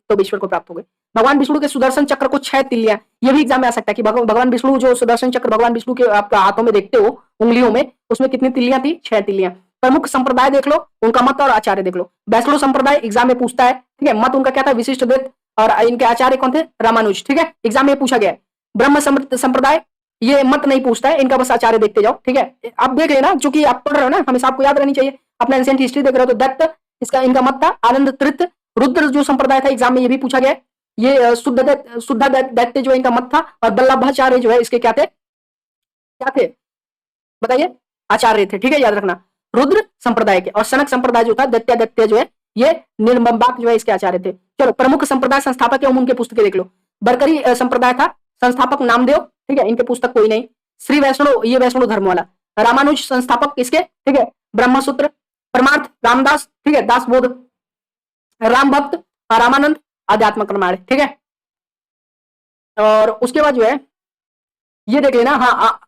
तो ईश्वर को प्राप्त हो गए। भगवान विष्णु के सुदर्शन चक्र को 6 तिल्लियां, ये भी एग्जाम में आ सकता है कि भगवान विष्णु जो सुदर्शन चक्र भगवान विष्णु के आप हाथों में देखते हो उंगलियों में, उसमें कितनी तिल्लियां थी, 6 तिल्लियां। प्रमुख संप्रदाय देख लो, उनका मत और आचार्य देख लो। वैष्णव संप्रदाय एग्जाम में पूछता है, ठीक है। मत उनका क्या था, विशिष्ट द्वैत, और इनके आचार्य कौन थे, रामानुज, ठीक है, एग्जाम में पूछा गया है। ब्रह्म संप्रदाय, ये मत नहीं पूछता है, इनका बस आचार्य देखते जाओ, ठीक है। आप देख लेना, चूंकि आप पढ़ रहे हो ना, हमेशा आपको याद रहनी चाहिए। अपना एंशिएंट हिस्ट्री देख रहे हो तो दत्त, इसका इनका मत था। आनंद तृत, रुद्र जो संप्रदाय था, एग्जाम में ये भी पूछा गया। ये शुद्ध दैत्य जो इनका मत था। और वल्लभाचार्य जो है इसके क्या थे, बताइए, आचार्य थे, ठीक है, याद रखना, रुद्र संप्रदाय के। और सनक संप्रदाय जो था, दैत्य जो है, ये निर्मंबाक जो है इसके आचार्य थे। चलो, प्रमुख संप्रदाय संस्थापक एवं उनके पुस्तकें देख लो। बरकरी संप्रदाय था, संस्थापक नामदेव, ठीक है, इनके पुस्तक कोई नहीं। श्री वैष्णव, ये वैष्णव धर्म वाला। रामानुज संस्थापक इसके, ठीक है, ब्रह्मसूत्र। परमार्थ रामदास, ठीक है, दासबोध। राम भक्त रामानंद, आध्यात्म प्रमाण, ठीक है। और उसके बाद जो है ये देख लेना, हाँ,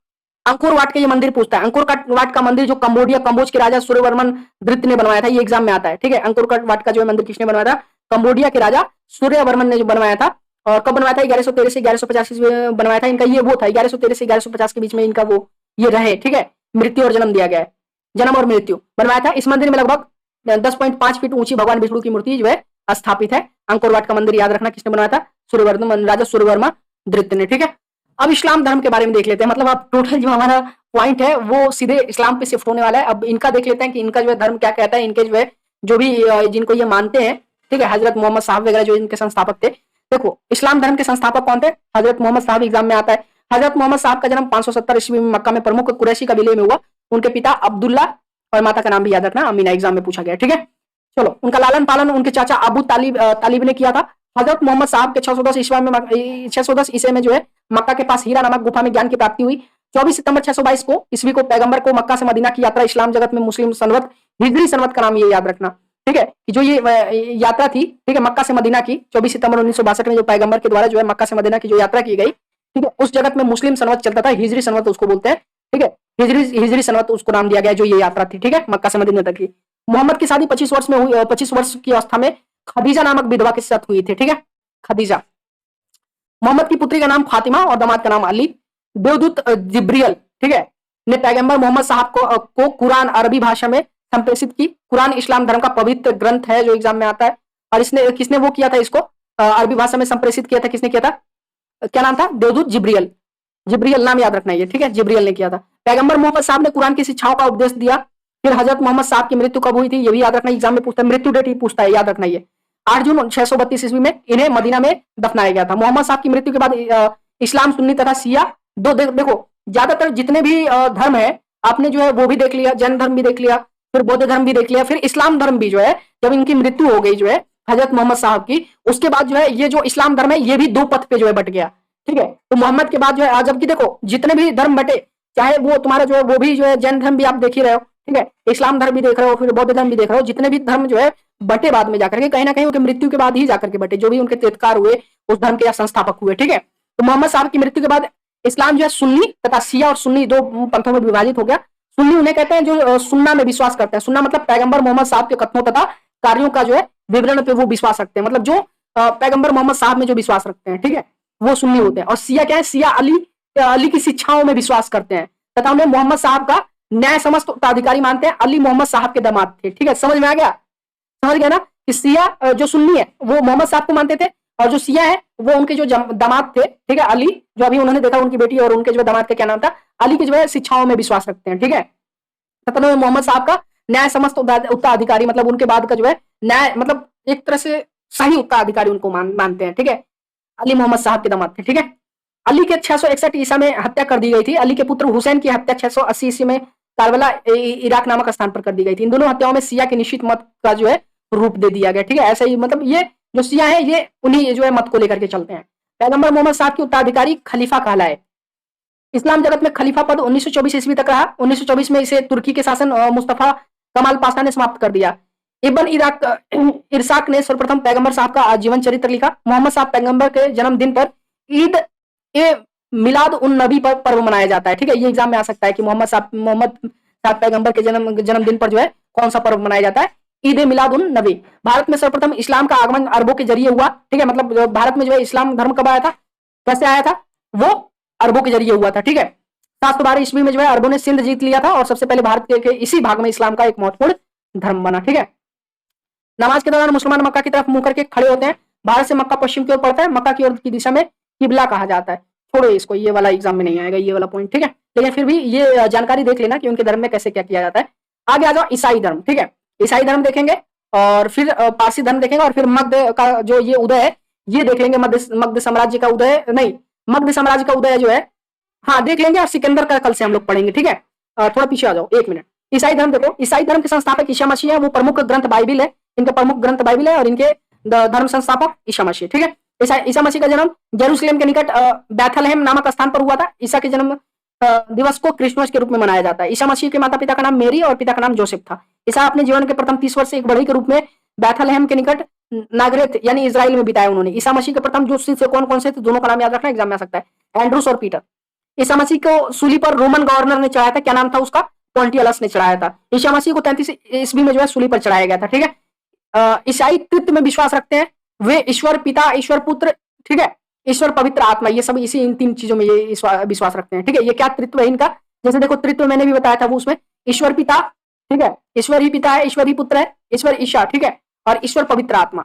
अंकुर वाट का ये मंदिर पूछता है। अंकुर वाट का मंदिर जो कंबोज के राजा सूर्यवर्मन द्वितीय ने बनवाया था, ये एग्जाम में आता है, ठीक है। अंकुर वाट का जो मंदिर किसने बनवाया था, कंबोडिया के राजा सूर्यवर्मन ने जो बनवाया था। और कब बनवाया था, 1113 से 1150 में बनवाया था। इनका ये वो था, 1113 से 1150 के बीच में इनका वो ये रहे, ठीक है। मृत्यु और जन्म दिया गया है, जन्म और मृत्यु बनवाया था। इस मंदिर में लगभग 10.5 फीट ऊंची भगवान विष्णु की मूर्ति जो है स्थापित है। अंकुर वाट का मंदिर याद रखना किसने बनवाया था, सूर्यवर्मन, राजा सूर्यवर्मा द्वितीय ने, ठीक है। अब इस्लाम धर्म के बारे में देख लेते हैं, मतलब अब टोटल जो हमारा पॉइंट है वो सीधे इस्लाम पे शिफ्ट होने वाला है। अब इनका देख लेते हैं कि इनका जो है धर्म क्या कहता है। इनके जो है जो भी जिनको ये मानते हैं, ठीक है, हजरत मोहम्मद साहब वगैरह जो इनके संस्थापक थे। देखो, इस्लाम धर्म के संस्थापक कौन थे, हजरत मोहम्मद साहब एग्जाम में आता है। हजरत मोहम्मद साहब का जन्म 570 ईस्वी में मक्का में प्रमुख कुरैशी कबीले में हुआ। उनके पिता अब्दुल्ला और माता का नाम भी याद रखना, अमीना, एग्जाम में पूछा गया, ठीक है। चलो, उनका लालन पालन उनके चाचा अबू तालिब ने किया था। हजरत मोहम्मद साहब के 610 ईस्वी में जो है मक्का के पास हीरा नामक गुफा में ज्ञान की प्राप्ति हुई। 24 सितंबर 622 को ईस्वी को पैगंबर को मक्का से मदीना की यात्रा इस्लाम जगत में मुस्लिम सनवत, हिजरी सनवत का नाम ये याद रखना, ठीक है, कि जो ये यात्रा थी, ठीक है, मक्का से मदीना की 24 सितंबर 1962 में जो पैगंबर के द्वारा जो है मक्का से मदीना की जो यात्रा की गई, ठीक है, उस जगत में मुस्लिम सनवत चलता था, हिजरी सनवत उसको बोलते हैं, ठीक है। हिजरी सनवत उसको नाम दिया गया जो ये यात्रा थी, ठीक है, मक्का से मदीना तक की। मोहम्मद की शादी 25 वर्ष में हुई, 25 वर्ष की अवस्था में खदीजा नामक विधवा के साथ हुई थी, ठीक है, खदीजा। मोहम्मद की पुत्री का नाम फातिमा और दामाद का नाम अली। देवदूत जिब्रियल, ठीक है, ने पैगंबर मोहम्मद साहब को कुरान अरबी भाषा में संप्रेषित की। कुरान इस्लाम धर्म का पवित्र ग्रंथ है जो एग्जाम में आता है। और इसने किसने वो किया था, इसको अरबी भाषा में संप्रेषित किया था, किसने किया था, क्या नाम था, देवदूत जिब्रियल। जिब्रियल नाम याद रखना है ये, ठीक है, जिब्रियल ने किया था। पैगंबर मोहम्मद साहब ने कुरान की शिक्षाओं का उपदेश दिया। फिर हजरत मोहम्मद साहब की मृत्यु कब हुई थी, ये भी याद रखना, एग्जाम में पूछता है, मृत्यु डेट ही पूछता है, याद रखना ये 8 जून 632 ईस्वी में इन्हें मदीना में दफनाया गया था। मोहम्मद साहब की मृत्यु के बाद इस्लाम सुन्नी तथा शिया दो देखो ज्यादातर जितने भी धर्म है आपने जो है वो भी देख लिया, जैन धर्म भी देख लिया, फिर बौद्ध धर्म भी देख लिया, फिर इस्लाम धर्म भी जो है जब इनकी मृत्यु हो गई जो है हजरत मोहम्मद साहब की, उसके बाद जो है ये जो इस्लाम धर्म है ये भी 2 पथ पे जो है बट गया, ठीक है। तो मोहम्मद के बाद जो है जबकि देखो जितने भी धर्म बटे, चाहे वो तुम्हारा जो है वो भी जो है जैन धर्म भी आप देख ही रहे हो, ठीक है, इस्लाम धर्म भी देख रहे हो, फिर बौद्ध धर्म भी देख रहे हो, जितने भी धर्म जो है बटे बाद में जाकर के, कहीं ना कहीं उनकी मृत्यु के बाद ही जाकर के बटे, जो भी उनके तीर्थकार हुए उस धर्म के या संस्थापक हुए, ठीक है। तो मोहम्मद साहब की मृत्यु के बाद इस्लाम जो है सुन्नी तथा शिया और सुन्नी 2 पंथों में विभाजित हो गया। सुन्नी उन्हें कहते हैं जो सुन्ना में विश्वास करते हैं। सुन्ना मतलब पैगंबर मोहम्मद साहब के कथनों तथा कार्यों का जो है विवरण पे वो विश्वास रखते हैं, मतलब जो पैगंबर मोहम्मद साहब में जो विश्वास रखते हैं, ठीक है, वो सुन्नी होते हैं। और शिया क्या है, शिया अली की शिक्षाओं में विश्वास करते हैं तथा उन्हें मोहम्मद साहब का न्याय समस्त उत्तराधिकारी मानते हैं। अली मोहम्मद साहब के दामाद थे, ठीक है, समझ में आ गया, समझ गया ना कि शिया जो सुन्नी है वो मोहम्मद साहब को मानते थे और जो शिया है वो उनके जो दामाद थे, ठीक है, अली, जो अभी उन्होंने देखा उनकी बेटी और उनके जो दामाद का क्या नाम था, अली की जो है शिक्षाओं में विश्वास रखते हैं, ठीक है। तथा मोहम्मद साहब का न्याय समस्त उत्तराधिकारी, मतलब उनके बाद का जो है न्याय, मतलब एक तरह से सही उत्तराधिकारी उनको मानते हैं, ठीक है। अली मोहम्मद साहब के दामाद थे, ठीक है। अली के 661 ईसा में हत्या कर दी गई थी। अली के पुत्र हुसैन की हत्या 680 ईस्वी में कारबला इराक नामक स्थान पर कर दी गई थी। इन दोनों हत्याओं में शिया के निश्चित मत का जो है रूप दे दिया गया, ठीक है। ऐसा ही मतलब ये जो शिया है ये उन्हीं जो है मत को लेकर के चलते हैं। पैगंबर मोहम्मद साहब के उत्तराधिकारी खलीफा कहलाए। इस्लाम जगत में खलीफा पद 1924 ईस्वी तक रहा। 1924 में इसे तुर्की के शासन मुस्तफा कमाल पाशा ने समाप्त कर दिया। इब्न इरशाक ने सर्वप्रथम पैगंबर साहब का जीवन चरित्र लिखा। मोहम्मद साहब पैगंबर के जन्मदिन पर ईद ए मिलाद उन नबी पर पर्व मनाया जाता है, ठीक है। ये एग्जाम में आ सकता है कि मोहम्मद साहब पैगंबर के जन्मदिन पर जो है कौन सा पर्व मनाया जाता है, ईद ए मिलाद उन नबी। भारत में सर्वप्रथम इस्लाम का आगमन अरबों के जरिए हुआ, ठीक है, मतलब भारत में जो है इस्लाम धर्म कब आया था, कैसे आया था, वो अरबों के जरिए हुआ था, ठीक है। 712 ईस्वी में जो है अरबों ने सिंध जीत लिया था और सबसे पहले भारत के इसी भाग में इस्लाम का एक महत्वपूर्ण धर्म बना, ठीक है। नमाज के दौरान मुसलमान मक्का की तरफ मुंह करके खड़े होते हैं। भारत से मक्का पश्चिम की ओर पड़ता है। मक्का की ओर की दिशा में किबला कहा जाता है। छोड़ो इसको, ये वाला एग्जाम में नहीं आएगा ये वाला पॉइंट, ठीक है, लेकिन फिर भी ये जानकारी देख लेना कि उनके धर्म में कैसे क्या किया जाता है। आगे आ जाओ ईसाई धर्म, ठीक है। ईसाई धर्म देखेंगे और फिर पारसी धर्म देखेंगे और फिर मगध का जो ये उदय है ये देख लेंगे। मगध साम्राज्य का उदय, नहीं, मगध साम्राज्य का उदय जो है हाँ देख लेंगे, और सिकंदर का कल से हम लोग पढ़ेंगे, ठीक है। थोड़ा पीछे आ जाओ 1 मिनट। ईसाई धर्म देखो, ईसाई धर्म के संस्थापक ईसा मसीह है। वो प्रमुख ग्रंथ बाइबिल है, इनका प्रमुख ग्रंथ बाइबिल है और इनके धर्म संस्थापक ईसा मसीह, ठीक है। ईसा मसीह का जन्म जेरूसलेम के निकट बैथलहेम नामक स्थान पर हुआ था। ईसा के जन्म दिवस को क्रिसमस के रूप में मनाया जाता है। ईसा मसीह के माता पिता का नाम मेरी और पिता का नाम जोसेफ था। ईसा अपने जीवन के प्रथम 30 वर्ष एक बढ़ई के रूप में बैथलहेम के निकट नागरेथ यानी इजराइल में बिताया उन्होंने। ईसा मसीह के प्रथम जो शिष्य कौन कौन से थे, दोनों का नाम याद रखना, एग्जाम में आ सकता है, एंड्रूस और पीटर। ईसा मसीह को सूली पर रोमन गवर्नर ने चढ़ाया था, क्या नाम था उसका, पॉन्टियलस ने चढ़ाया था। ईसा मसीह को 33 ईस्वी में जो है सूली पर चढ़ाया गया था, ठीक है। ईसाई तृत्व में विश्वास रखते हैं। वे ईश्वर पिता, ईश्वर पुत्र, ठीक है, ईश्वर पवित्र आत्मा, ये सब इसी इन 3 चीजों में ये विश्वास रखते हैं, ठीक है। ये क्या तृत्व है इनका, जैसे देखो तृत्व मैंने भी बताया था वो उसमें ईश्वर पिता, ठीक है, ईश्वर ही पिता है, ईश्वर ही पुत्र है, ईश्वर ईशा, ठीक है, और ईश्वर पवित्र आत्मा।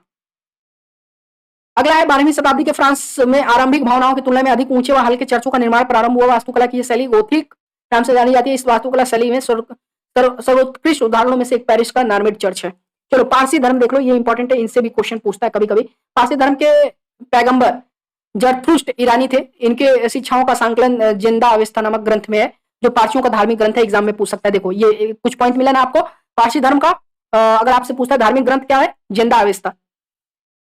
अगला है 12वीं शताब्दी के फ्रांस में आरंभिक भावनाओं की तुलना में अधिक ऊंचे व हल्के चर्चों का निर्माण प्रारंभ हुआ। वास्तुकला की यह शैली गोथिक नाम से जानी जाती है। इस वास्तुकला शैली में सर्वोत्कृष्ट उदाहरणों में से एक पेरिस का नार्मेड चर्च है। चलो पारसी धर्म देख लो, ये इंपॉर्टेंट है, इनसे भी क्वेश्चन पूछता है कभी कभी। पारसी धर्म के पैगंबर जरथुष्ट ईरानी थे। इनके शिक्षाओं का संकलन जिंदा अवस्था नामक ग्रंथ में है, जो पारसियों का धार्मिक ग्रंथ है, एग्जाम में पूछ सकता है। देखो ये कुछ पॉइंट मिला ना आपको। पारसी धर्म का अगर आपसे पूछता है धार्मिक ग्रंथ क्या है, जिंदा अवस्था।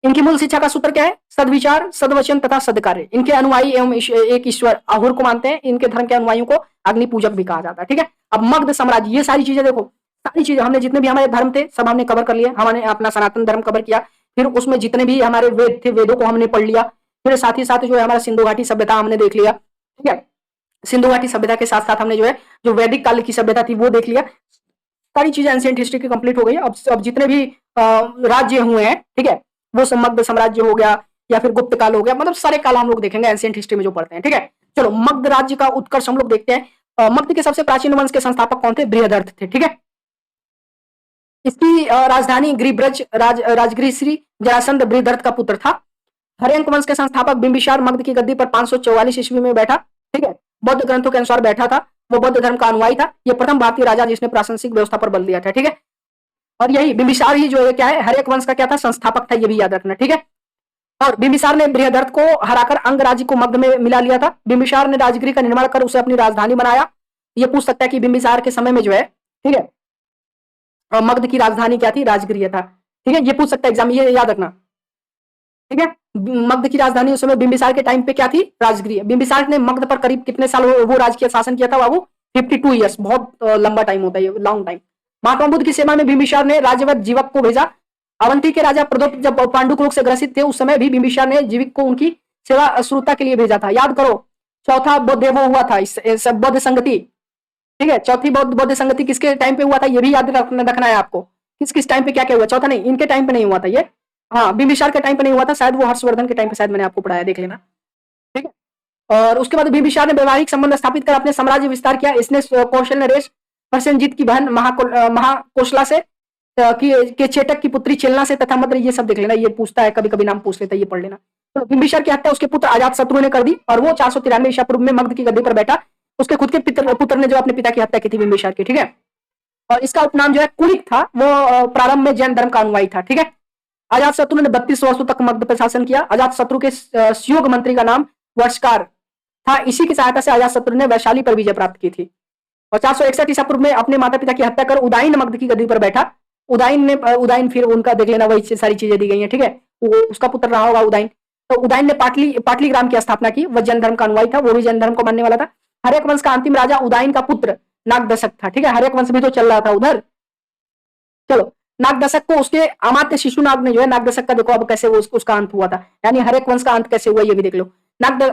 इनकी मूल शिक्षा का सूत्र क्या है, सद्विचार, सद्वचन तथा सद्कार्य। इनके अनुयायी एवं एक ईश्वर अहुर को मानते हैं। इनके धर्म के अनुयायियों को अग्नि पूजक भी कहा जाता है, ठीक है। अब मगध साम्राज्य, ये सारी चीजें देखो, सारी चीजें हमने जितने भी हमारे धर्म थे सब हमने कवर कर लिया। हमने अपना सनातन धर्म कवर किया, फिर उसमें जितने भी हमारे वेद थे वेदों को हमने पढ़ लिया, फिर साथ ही साथ जो है हमारा सिंधु घाटी सभ्यता हमने देख लिया, ठीक है। सिंधु घाटी सभ्यता के साथ साथ हमने जो है जो वैदिक काल की सभ्यता थी वो देख लिया। सारी चीजें एंशिएंट हिस्ट्री की कंप्लीट हो गई। अब जितने भी राज्य हुए हैं, ठीक है, वो मगध साम्राज्य हो गया या फिर गुप्त काल हो गया, मतलब सारे काल हम लोग देखेंगे एंशिएंट हिस्ट्री में जो पढ़ते हैं, ठीक है। चलो मगध राज्य का उत्कर्ष हम लोग देखते हैं। मगध के सबसे प्राचीन वंश के संस्थापक कौन थे, बृहदर्थ थे, ठीक है। इसकी राजधानी गिरिब्रज राजगृह जरासंध बृहदर्थ का पुत्र था। हर्यंक वंश के संस्थापक बिंबिसार मगध की गद्दी पर 544 ईस्वी में बैठा। ठीक है, बौद्ध ग्रंथों के अनुसार बैठा था। वो बौद्ध धर्म का अनुयायी था। ये प्रथम भारतीय राजा जिसने प्रशासनिक व्यवस्था पर बल दिया था। ठीक है, और यही बिंबिसार ही जो है क्या है, हर्यक वंश का क्या था, संस्थापक था। ये भी याद रखना। ठीक है, और बिंबिसार ने बृहदर्थ को हराकर अंग राज्य को मगध में मिला लिया था। बिंबिसार ने राजगृह का निर्माण कर उसे अपनी राजधानी बनाया। ये पूछ सकता है कि बिंबिसार के समय में जो है, ठीक है, मगध की राजधानी क्या थी, राजगृह था। ठीक है, ये पूछ सकता है एग्जाम, ये याद रखना। ठीक है, मगध की राजधानी उस समय बिंबिसार के टाइम पे क्या थी, राजगृह। बिंबिसार ने मगध पर करीब कितने साल वो राजकीय शासन किया था बाबू, 52 ईयर्स। बहुत लंबा टाइम होता है ये, लॉन्ग टाइम। महात्मा बुद्ध की सेवा में बिंबिसार ने राज्यवत जीवक को भेजा। अवंती के राजा प्रदोप जब पांडुक रोग से ग्रसित थे, उस समय भी बिंबिसार ने जीविक को उनकी सेवा श्रुता के लिए भेजा था। याद करो, चौथा बौद्ध वो हुआ था, इस बौद्ध संगति। ठीक है, चौथी बौद्ध संगति किसके टाइम पे हुआ था, ये भी याद रखना है आपको। किस किस टाइम पे क्या क्या हुआ, चौथा नहीं, इनके टाइम पे नहीं हुआ था ये। हाँ, बिंबिसार के टाइम पे नहीं हुआ था, शायद वो हर्षवर्धन के टाइम पे, शायद मैंने आपको पढ़ाया, देख लेना। ठीक है, और उसके बाद बिंबिसार ने वैवाहिक संबंध स्थापित कर अपने साम्राज्य विस्तार किया। इसने कौशल नरेश प्रसेनजीत की बहन महाकोशला से के चेटक की पुत्री चेलना से तथा मद्र, ये सब देख लेना। ये पूछता है, कभी कभी नाम पूछ लेता है, ये पढ़ लेना। तो बिंबिसार की हत्या उसके पुत्र अजात शत्रु ने कर दी और वो 493 ईसा पूर्व में मगध की गद्दी पर बैठा। उसके खुद के पुत्र ने जो अपने पिता की हत्या की थी बिंबिसार की। ठीक है, और इसका उपनाम जो है कुलिक था। वो प्रारंभ में जैन धर्म का अनुयायी था। ठीक है, अजात शत्रु ने 32 वर्षों तक मगध पर शासन किया। अजात शत्रु के सुयोग मंत्री का नाम वर्षकार था। इसी की सहायता से अजात शत्रु ने वैशाली पर विजय प्राप्त की थी और 461 ईसा पूर्व में अपने माता पिता की हत्या कर उदाइन मगध की गद्दी पर बैठा। उदाइन फिर उनका देख लेना, वही सारी चीजें दी गई हैं। ठीक है, वो उसका पुत्र रहा होगा उदाइन। तो उदाइन ने पाटली ग्राम की स्थापना की। वह जैन धर्म का अनुयायी था, वो भी जैन धर्म को मानने वाला था। हर्यक वंश का अंतिम राजा उदाइन का पुत्र नागदशक था। ठीक है, हर्यक वंश भी तो चल रहा था उधर। चलो, नागदशक को उसके अमात्य शिशुनाग ने जो है, नागदशक का देखो अब कैसे वो उसका अंत हुआ था, यानी हर्यक वंश का अंत कैसे हुआ, ये भी देख लो।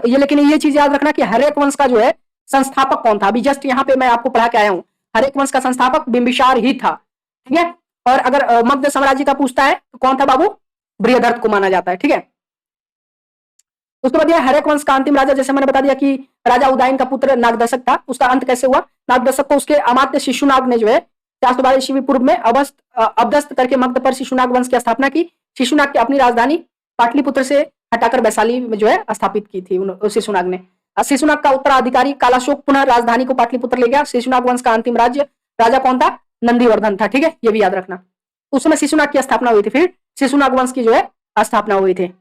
ये लेकिन ये चीज याद रखना कि हर्यक वंश का जो है संस्थापक कौन था। अभी जस्ट यहाँ पे मैं आपको पढ़ा के आया हूँ, हर्यक वंश का संस्थापक बिंबिसार ही था। ठीक है, और अगर मगध साम्राज्य का पूछता है तो कौन था बाबू, बृहदर्थ को माना जाता है। ठीक है, उसके बाद हर्यक वंश का अंतिम राजा, जैसे मैंने बता दिया कि राजा उदाइन का पुत्र नागदशक था। उसका अंत कैसे हुआ, नागदशक को उसके अमात्य शिशुनाग ने जो है 412 ईस्वी पूर्व में अबदस्त करके मगध पर शिशुनाग वंश की स्थापना की। शिशुनाग की अपनी राजधानी पाटलिपुत्र से हटाकर वैशाली में जो है स्थापित की थी शिशुनाग ने। शिशुनाग का उत्तराधिकारी कालाशोक पुनः राजधानी को पाटलिपुत्र ले गया। शिशुनाग वंश का अंतिम राजा कौन था, नंदीवर्धन था। ठीक है, ये भी याद रखना। उस समय शिशुनाग की स्थापना हुई थी, फिर शिशुनाग वंश की जो है स्थापना हुई थी।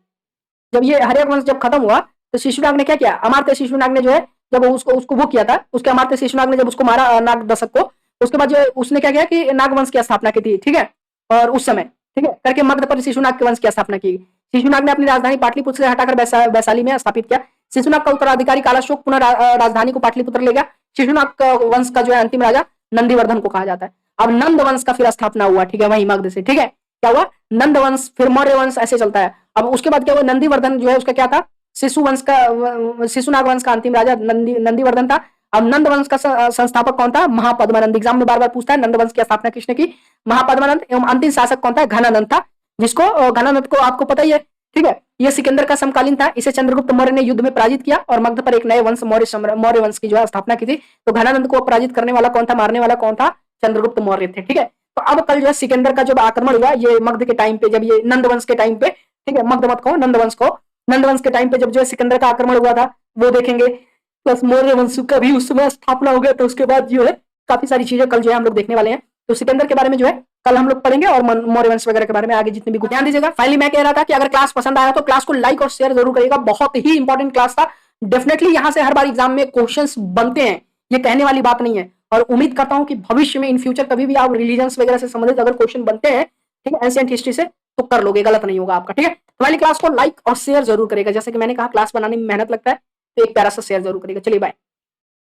जब ये हर्यक वंश जब खत्म हुआ तो शिशुनाग ने क्या किया, अमात्य शिशुनाग ने जो है जब उसको वो किया था, उसके अमात्य शिशुनाग ने जब उसको मारा नागदशक को, उसके बाद जो है उसने क्या किया कि नागवंश की स्थापना की थी। ठीक है, और उस समय ठीक है करके मगध पर शिशुनाग के वंश की स्थापना की। शिशुनाग ने अपनी राजधानी पाटलिपुत्र से हटाकर वैशाली में स्थापित किया। शिशुनाग का उत्तराधिकारी कालाशोक पुनः राजधानी को पाटलिपुत्र ले गया। शिशुनाग का वंश का जो है अंतिम राजा नंदीवर्धन को कहा जाता है। अब नंद वंश का फिर स्थापना हुआ। ठीक है, वही मगध से। ठीक है, क्या हुआ, नंद वंश, फिर मौर्य वंश, ऐसे चलता है। अब उसके बाद क्या हुआ, नंदीवर्धन जो है उसका क्या था, शिशुनाग वंश का अंतिम राजा नंदीवर्धन था। अब नंद वंश का संस्थापक कौन था, महापद्मानंद। एग्जाम में बार बार पूछता है नंद वंश की स्थापना किसने की, महापद्मानंद। एवं अंतिम शासक कौन था, घनानंद था, जिसको घनानंद को आपको पता ही है। ठीक है, यह सिकंदर का समकालीन था। इसे चंद्रगुप्त मौर्य ने युद्ध में पराजित किया और मगध पर एक नए वंश मौर्य वंश की जो है स्थापना की थी। तो घनानंद को पराजित करने वाला कौन था, मारने वाला कौन था, चंद्रगुप्त मौर्य थे। ठीक है, तो अब कल जो है सिकंदर का जब आक्रमण हुआ, ये मगध के टाइम पे, जब ये नंद वंश के टाइम पे, ठीक है, मगध मत कहो, नंद वंश के टाइम पे जब जो है सिकंदर का आक्रमण हुआ था, वो देखेंगे। प्लस मौर्य वंश का भी उस समय स्थापना हो गया। तो उसके बाद जो है काफी सारी चीजें कल जो है हम लोग देखने वाले हैं। तो सिकंदर के बारे में जो है कल हम लोग पढ़ेंगे और मौर्य वंश वगैरह के बारे में आगे जितने भी। ध्यान दीजिएगा। फाइनली मैं कह रहा था कि अगर क्लास पसंद आया तो क्लास को लाइक और शेयर जरूर करिएगा। बहुत ही इंपॉर्टेंट क्लास था। डेफिनेटली यहाँ से हर बार एग्जाम में क्वेश्चंस बनते हैं, ये कहने वाली बात नहीं है। और उम्मीद करता हूं कि भविष्य में इन फ्यूचर कभी भी आप रिलीजन्स वगैरह से संबंधित अगर क्वेश्चन बनते हैं, ठीक है, एंशिएंट हिस्ट्री से, तो कर लोगे, गलत नहीं होगा आपका। ठीक है, तो वाली क्लास को लाइक और शेयर जरूर करेगा। जैसे कि मैंने कहा क्लास बनाने में मेहनत लगता है, तो एक प्यारा सा शेयर जरूर करेगा। चलिए बाय।